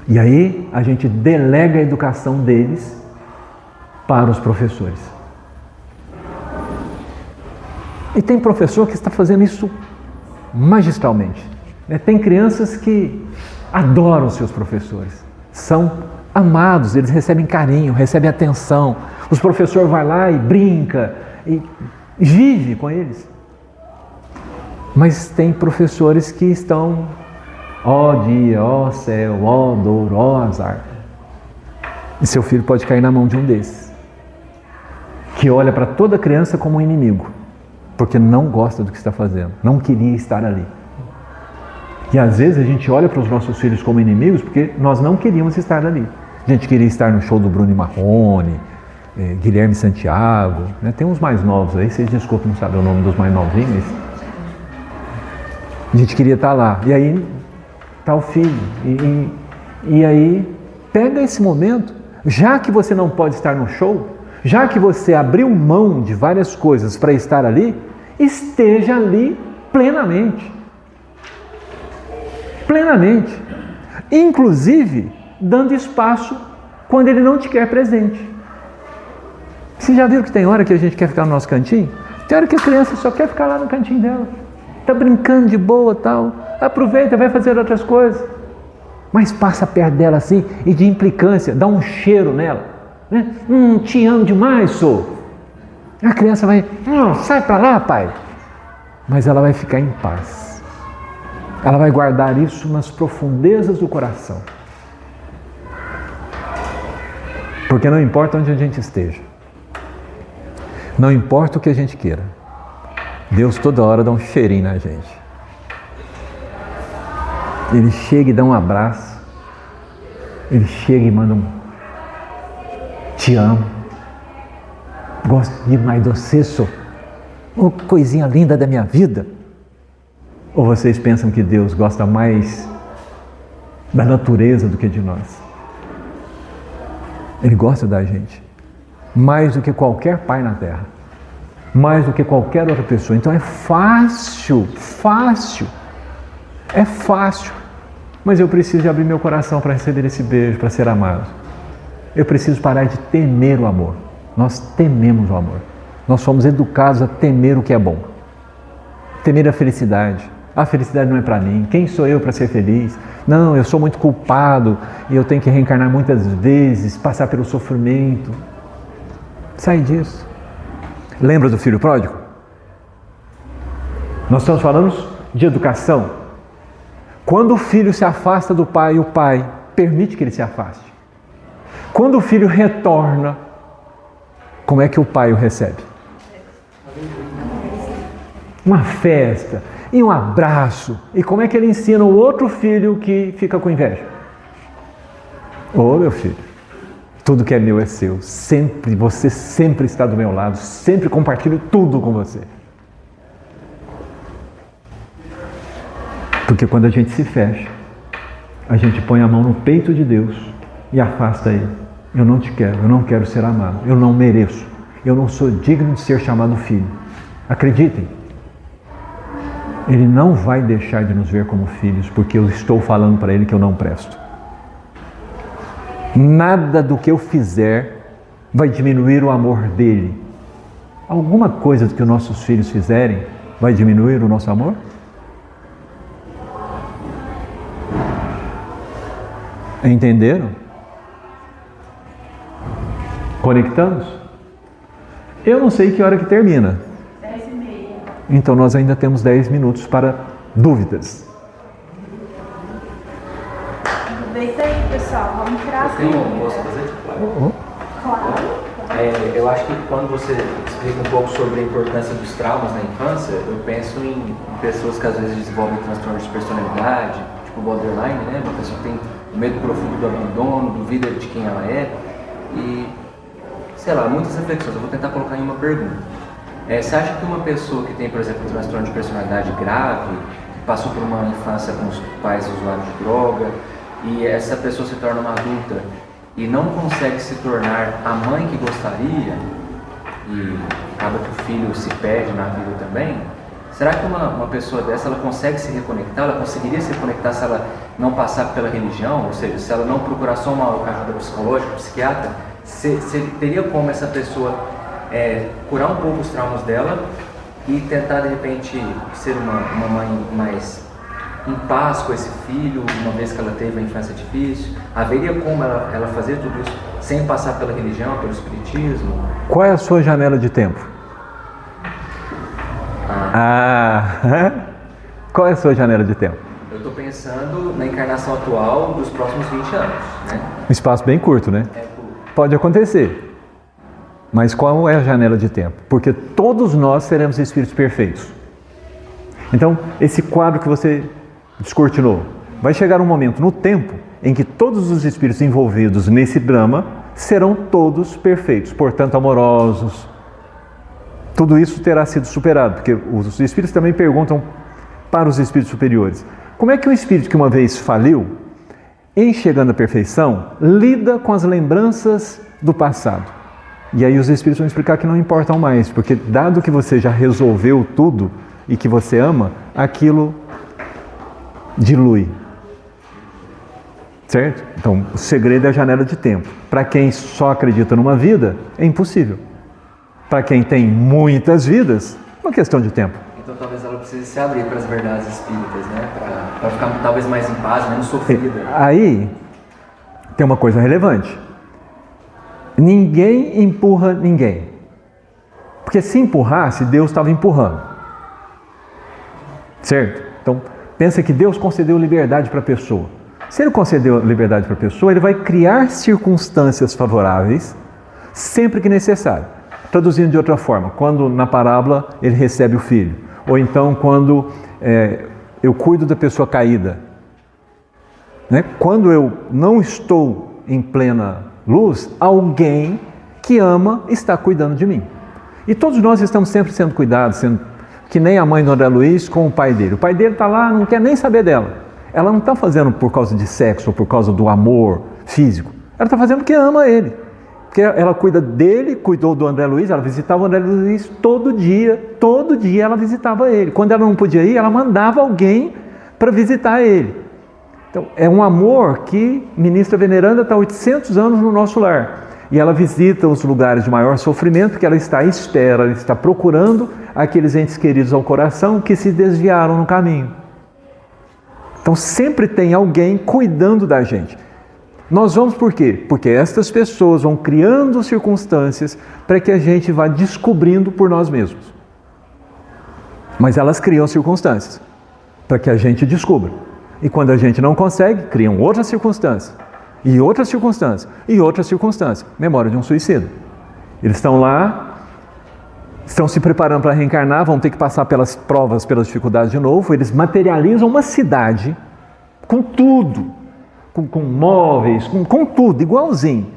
[SPEAKER 1] E aí a gente delega a educação deles para os professores. E tem professor que está fazendo isso magistralmente. Tem crianças que adoram seus professores, são amados, eles recebem carinho, recebem atenção. Os professores vão lá e brinca, e vive com eles. Mas tem professores que estão, ó dia, ó céu, ó dor, ó azar. E seu filho pode cair na mão de um desses, que olha para toda criança como um inimigo, porque não gosta do que está fazendo, não queria estar ali. E às vezes a gente olha para os nossos filhos como inimigos porque nós não queríamos estar ali. A gente queria estar no show do Bruno Marrone, Guilherme Santiago, né? Tem uns mais novos aí, vocês desculpem, não sabem o nome dos mais novinhos. A gente queria estar lá. E aí está o filho. E aí pega esse momento, já que você não pode estar no show, já que você abriu mão de várias coisas para estar ali, esteja ali plenamente. Plenamente. Inclusive, dando espaço quando ele não te quer presente. Vocês já viram que tem hora que a gente quer ficar no nosso cantinho? Tem hora que a criança só quer ficar lá no cantinho dela. Está brincando de boa e tal. Aproveita, vai fazer outras coisas. Mas passa perto dela assim e de implicância, dá um cheiro nela. Né? Te amo demais, sou. A criança vai, sai para lá, pai. Mas ela vai ficar em paz. Ela vai guardar isso nas profundezas do coração. Porque não importa onde a gente esteja. Não importa o que a gente queira. Deus toda hora dá um cheirinho na gente. Ele chega e dá um abraço. Ele chega e manda um te amo. Gosto demais de você, sou. Oh, coisinha linda da minha vida. Ou vocês pensam que Deus gosta mais da natureza do que de nós? Ele gosta da gente. Mais do que qualquer pai na terra. Mais do que qualquer outra pessoa. Então é fácil. É fácil. Mas eu preciso de abrir meu coração para receber esse beijo, para ser amado. Eu preciso parar de temer o amor. Nós tememos o amor. Nós somos educados a temer o que é bom. Temer a felicidade. A felicidade não é para mim. Quem sou eu para ser feliz? Não, eu sou muito culpado e eu tenho que reencarnar muitas vezes, passar pelo sofrimento. Sai disso. Lembra do filho pródigo? Nós estamos falando de educação. Quando o filho se afasta do pai, o pai permite que ele se afaste. Quando o filho retorna, como é que o pai o recebe? Uma festa e um abraço. E como é que ele ensina o outro filho que fica com inveja? Ô, meu filho, tudo que é meu é seu. Você sempre está do meu lado. Sempre compartilho tudo com você. Porque quando a gente se fecha, a gente põe a mão no peito de Deus e afasta ele. Eu não te quero, eu não quero ser amado, eu não mereço, eu não sou digno de ser chamado filho. Acreditem, ele não vai deixar de nos ver como filhos, porque eu estou falando para ele que eu não presto. Nada do que eu fizer vai diminuir o amor dele. Alguma coisa que os nossos filhos fizerem vai diminuir o nosso amor? Entenderam? Conectamos? Eu não sei que hora que termina.
[SPEAKER 2] 10h30.
[SPEAKER 1] Então nós ainda temos 10 minutos para dúvidas.
[SPEAKER 2] Aproveita aí, pessoal. Vamos tirar as
[SPEAKER 4] Posso fazer?
[SPEAKER 2] Claro.
[SPEAKER 4] Eu acho que quando você explica um pouco sobre a importância dos traumas na infância, eu penso em pessoas que às vezes desenvolvem transtornos de personalidade, tipo borderline, né? Uma pessoa que tem medo profundo do abandono, duvida de quem ela é. E sei lá, muitas reflexões. Eu vou tentar colocar em uma pergunta. Você acha que uma pessoa que tem, por exemplo, um transtorno de personalidade grave, passou por uma infância com os pais usuários de droga, e essa pessoa se torna uma adulta e não consegue se tornar a mãe que gostaria, e acaba que o filho se perde na vida também, será que uma pessoa dessa, ela consegue se reconectar? Ela conseguiria se reconectar se ela não passar pela religião? Ou seja, se ela não procurar só uma ajuda psicológica, psiquiatra, teria como essa pessoa curar um pouco os traumas dela e tentar, de repente, ser uma mãe mais em paz com esse filho, uma vez que ela teve uma infância difícil? Haveria como ela fazer tudo isso sem passar pela religião, pelo espiritismo?
[SPEAKER 1] Qual é a sua janela de tempo? Qual é a sua janela de tempo?
[SPEAKER 4] Eu estou pensando na encarnação atual dos próximos 20 anos, né?
[SPEAKER 1] Um espaço bem curto, né? Pode acontecer. Mas qual é a janela de tempo? Porque todos nós seremos espíritos perfeitos. Então, esse quadro que você descortinou, vai chegar um momento no tempo em que todos os espíritos envolvidos nesse drama serão todos perfeitos, portanto amorosos. Tudo isso terá sido superado, porque os espíritos também perguntam para os espíritos superiores: como é que um espírito que uma vez faliu, em chegando à perfeição, lida com as lembranças do passado? E aí os espíritos vão explicar que não importam mais, porque dado que você já resolveu tudo e que você ama, aquilo dilui. Certo? Então, o segredo é a janela de tempo. Para quem só acredita numa vida, é impossível. Para quem tem muitas vidas, é uma questão de tempo.
[SPEAKER 4] Então talvez ela precise se abrir para as verdades espíritas, né? Para ficar talvez mais em paz, menos sofrida.
[SPEAKER 1] Aí, tem uma coisa relevante. Ninguém empurra ninguém. Porque se empurrasse, Deus estava empurrando. Certo? Então, pensa que Deus concedeu liberdade para a pessoa. Se Ele concedeu liberdade para a pessoa, Ele vai criar circunstâncias favoráveis sempre que necessário. Traduzindo de outra forma, quando na parábola Ele recebe o filho, ou então quando eu cuido da pessoa caída, né? Quando eu não estou em plena luz, alguém que ama está cuidando de mim. E todos nós estamos sempre sendo cuidados, que nem a mãe do André Luiz com o pai dele. O pai dele está lá, não quer nem saber dela. Ela não está fazendo por causa de sexo ou por causa do amor físico. Ela está fazendo porque ama ele. Porque ela cuida dele, cuidou do André Luiz, ela visitava o André Luiz todo dia ela visitava ele. Quando ela não podia ir, ela mandava alguém para visitar ele. Então, é um amor que Ministra Veneranda está há 800 anos no nosso lar. E ela visita os lugares de maior sofrimento, porque ela está à espera, ela está procurando aqueles entes queridos ao coração que se desviaram no caminho. Então sempre tem alguém cuidando da gente. Nós vamos por quê? Porque estas pessoas vão criando circunstâncias para que a gente vá descobrindo por nós mesmos. Mas elas criam circunstâncias para que a gente descubra. E quando a gente não consegue, criam outras circunstâncias. E outras circunstâncias. E outras circunstâncias. Memória de um suicida. Eles estão lá, estão se preparando para reencarnar, vão ter que passar pelas provas, pelas dificuldades de novo. Eles materializam uma cidade com tudo, com móveis, com tudo, igualzinho.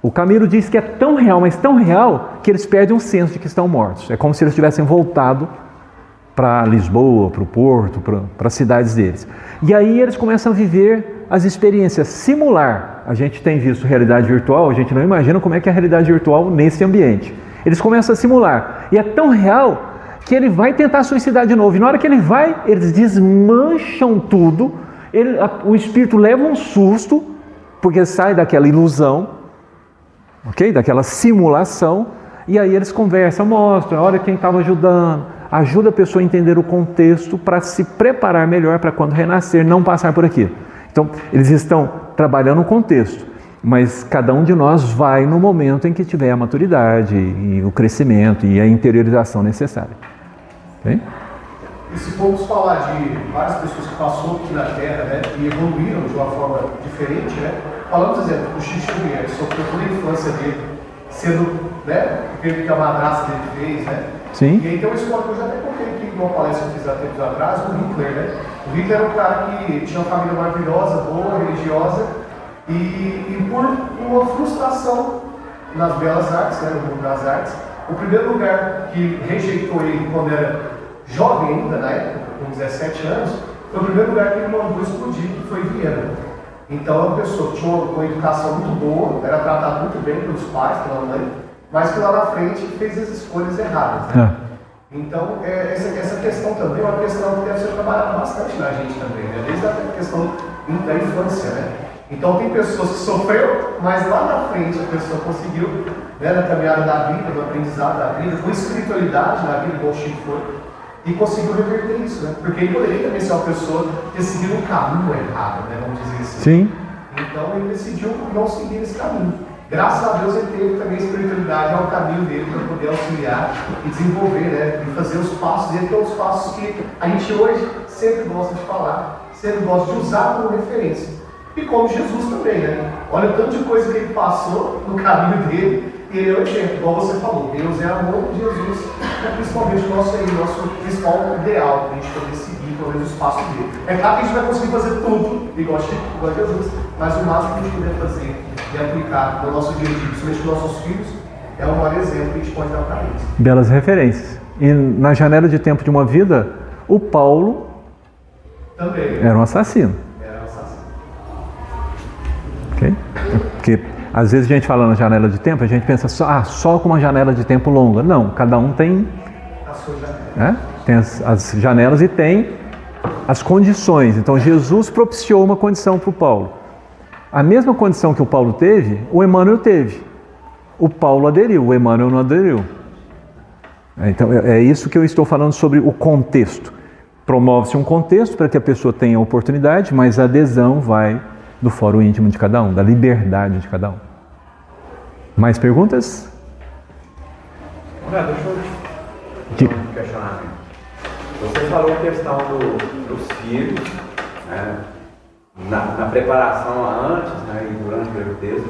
[SPEAKER 1] O Camilo diz que é tão real, mas tão real, que eles perdem o senso de que estão mortos. É como se eles tivessem voltado para Lisboa, para o Porto, para as cidades deles. E aí eles começam a viver as experiências, simular. A gente tem visto realidade virtual, a gente não imagina como é que é a realidade virtual nesse ambiente. Eles começam a simular. E é tão real que ele vai tentar suicidar de novo. E na hora que ele vai, eles desmancham tudo. O espírito leva um susto, porque sai daquela ilusão, ok? Daquela simulação. E aí eles conversam, mostram, olha quem estava ajudando. Ajuda a pessoa a entender o contexto para se preparar melhor para quando renascer, não passar por aqui. Então, eles estão trabalhando o contexto. Mas cada um de nós vai no momento em que tiver a maturidade e o crescimento e a interiorização necessária. Okay?
[SPEAKER 3] E se formos falar de várias pessoas que passaram aqui na Terra, né, e evoluíram de uma forma diferente, né? Falamos, por exemplo, do Chico Xavier, que sofreu toda a infância dele, sendo, né, o que a madrasta dele fez, né?
[SPEAKER 1] Sim.
[SPEAKER 3] E aí tem uma história que eu já até contei aqui em uma palestra que eu fiz há tempos atrás, do Hitler, né? O Hitler era um cara que tinha uma família maravilhosa, boa, religiosa, e por uma frustração nas belas artes, né, no mundo das artes. O primeiro lugar que rejeitou ele quando era jovem ainda, na época, com 17 anos, foi o primeiro lugar que ele mandou explodir, que foi Viena. Então, uma pessoa que tinha uma educação muito boa, era tratada muito bem pelos pais, pela mãe, mas que lá na frente fez as escolhas erradas. Né? Então, essa questão também é uma questão que deve ser trabalhada bastante na gente também, né? Desde a questão da infância, né? Então, tem pessoas que sofreram, mas lá na frente a pessoa conseguiu, né, na caminhada da vida, no aprendizado da vida, com espiritualidade na vida, igual o Chico foi, e conseguiu reverter isso, né? Porque ele poderia também ser uma pessoa ter seguido um caminho errado, né? Vamos dizer assim.
[SPEAKER 1] Sim.
[SPEAKER 3] Então, ele decidiu não seguir esse caminho. Graças a Deus ele teve também a espiritualidade ao caminho dele para poder auxiliar e desenvolver, né? E fazer os passos, e os passos que a gente hoje sempre gosta de falar, sempre gosta de usar como referência. E como Jesus também, né? Olha o tanto de coisa que ele passou no caminho dele, e ele é o exemplo, igual você falou. Deus é amor, Jesus é principalmente o nosso principal ideal, para a gente poder seguir, pelo menos os passos dele. É claro que a gente vai conseguir fazer tudo, igual a Jesus, mas o máximo que a gente puder fazer e aplicar no nosso dia a dia, principalmente nos nossos filhos, é o maior exemplo que a gente pode dar para eles.
[SPEAKER 1] Belas referências. E na janela de tempo de uma vida, o Paulo
[SPEAKER 3] também
[SPEAKER 1] era um assassino. Okay? Porque às vezes a gente fala na janela de tempo, a gente pensa só com uma janela de tempo longa. Não, cada um tem
[SPEAKER 3] a sua janela.
[SPEAKER 1] Né? Tem as janelas e tem as condições. Então Jesus propiciou uma condição para o Paulo. A mesma condição que o Paulo teve, o Emmanuel teve. O Paulo aderiu, o Emmanuel não aderiu. Então é isso que eu estou falando sobre o contexto. Promove-se um contexto para que a pessoa tenha oportunidade, mas a adesão vai do fórum íntimo de cada um, da liberdade de cada um. Mais perguntas?
[SPEAKER 5] Deixa eu te um questionamento. Você falou a questão dos filhos, né, na preparação antes, né, e durante a gravidez.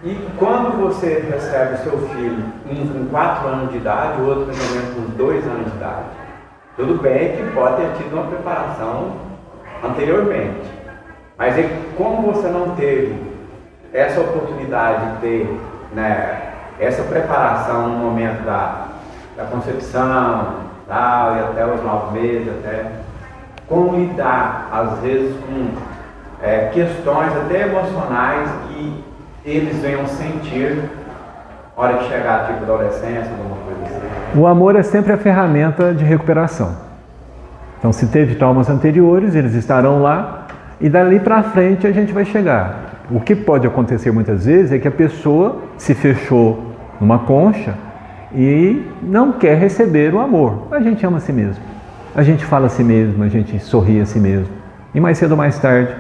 [SPEAKER 5] E quando você recebe o seu filho, um com 4 anos de idade, o outro mais ou menos com 2 anos de idade, tudo bem que pode ter tido uma preparação anteriormente, mas como você não teve essa oportunidade de ter, né, essa preparação no momento da concepção, tal, e até os 9 meses, até como lidar às vezes com questões até emocionais que eles venham sentir na hora que chegar tipo adolescência, alguma coisa assim.
[SPEAKER 1] O amor é sempre a ferramenta de recuperação. Então, se teve traumas anteriores, eles estarão lá e dali para frente a gente vai chegar. O que pode acontecer muitas vezes é que a pessoa se fechou numa concha e não quer receber o amor. A gente ama a si mesmo, a gente fala a si mesmo, a gente sorri a si mesmo. E mais cedo ou mais tarde,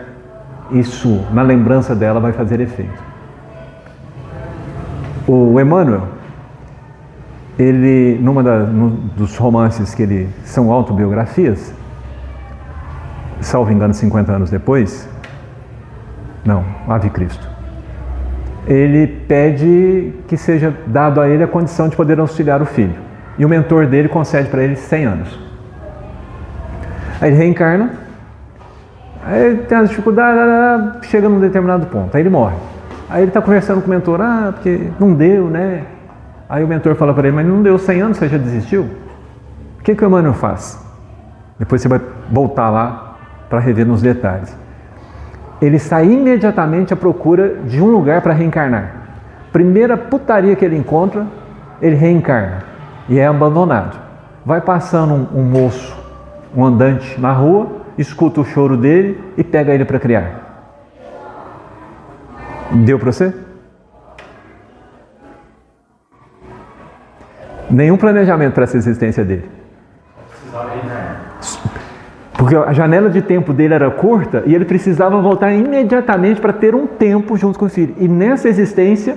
[SPEAKER 1] isso na lembrança dela vai fazer efeito. O Emmanuel, ele, num dos romances que ele são autobiografias, salvo engano 50 anos depois, não, Ave Cristo, ele pede que seja dado a ele a condição de poder auxiliar o filho. E o mentor dele concede para ele 100 anos. Aí ele reencarna, aí ele tem as dificuldades, chega num determinado ponto, aí ele morre. Aí ele está conversando com o mentor, porque não deu, né? Aí o mentor fala para ele, mas não deu 100 anos, você já desistiu? O que o Emmanuel faz? Depois você vai voltar lá para rever nos detalhes. Ele sai imediatamente à procura de um lugar para reencarnar. Primeira putaria que ele encontra, ele reencarna e é abandonado. Vai passando um moço, um andante na rua, escuta o choro dele e pega ele para criar. Deu para você? Nenhum planejamento para essa existência dele. Porque a janela de tempo dele era curta e ele precisava voltar imediatamente para ter um tempo junto com o filho. E nessa existência,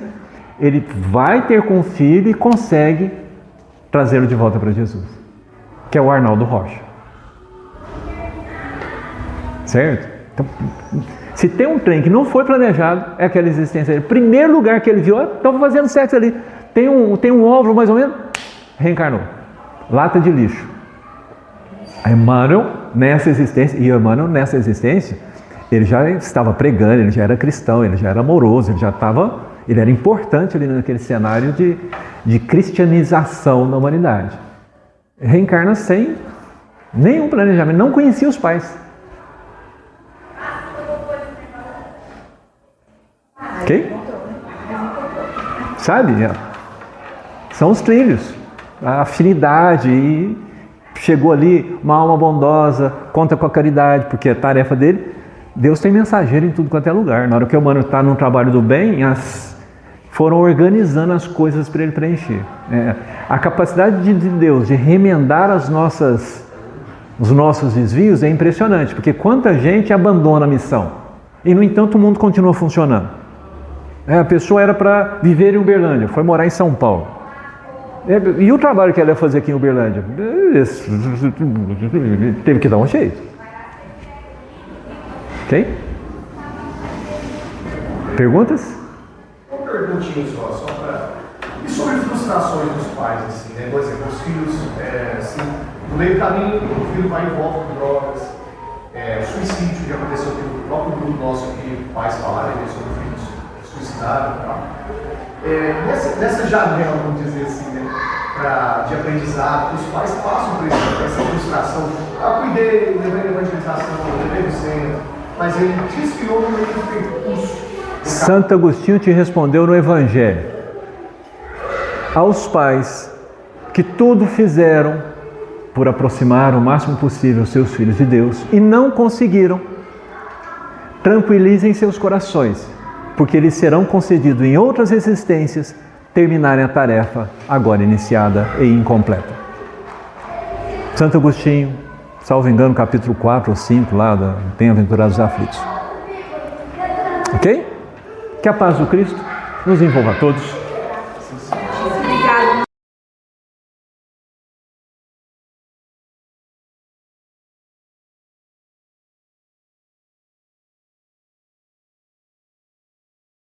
[SPEAKER 1] ele vai ter com o filho e consegue trazê-lo de volta para Jesus, que é o Arnaldo Rocha. Certo? Então, se tem um trem que não foi planejado, é aquela existência dele. Primeiro lugar que ele viu, estava fazendo sexo ali. Tem um óvulo mais ou menos, reencarnou. Lata de lixo. Emmanuel nessa existência, ele já estava pregando, ele já era cristão, ele já era amoroso, ele era importante ali naquele cenário de cristianização da humanidade. Reencarna sem nenhum planejamento, não conhecia os pais. Ok? Sabe? São os trilhos, a afinidade, e chegou ali uma alma bondosa, conta com a caridade, porque é tarefa dele. Deus tem mensageiro em tudo quanto é lugar. Na hora que o humano está num trabalho do bem, foram organizando as coisas para ele preencher. A capacidade de Deus de remendar os nossos desvios é impressionante, porque quanta gente abandona a missão e, no entanto, o mundo continua funcionando. A pessoa era para viver em Uberlândia, foi morar em São Paulo. E o trabalho que ela ia fazer aqui em Uberlândia? Teve que dar um jeito. Ok? Perguntas?
[SPEAKER 3] Uma perguntinha só para... E sobre frustrações dos pais, assim, né? Por exemplo, os filhos, assim, no meio do caminho, o filho vai em volta com drogas, suicídio, que aconteceu com o próprio grupo nosso aqui, pais falarem sobre filhos suicidados e tal. Nessa janela, vamos dizer assim, né? De aprendizado, os pais passam por essa frustração. Cuidei, levei evangelização, levei no centro, mas ele desviou no meio do percurso.
[SPEAKER 1] Santo Agostinho te respondeu no Evangelho: aos pais que tudo fizeram por aproximar o máximo possível seus filhos de Deus e não conseguiram, tranquilizem seus corações, porque lhes serão concedidos em outras existências terminarem a tarefa agora iniciada e incompleta. Santo Agostinho, salvo engano, capítulo 4 ou 5 lá da Bem-aventurados aflitos. Ok? Que a paz do Cristo nos envolva a todos.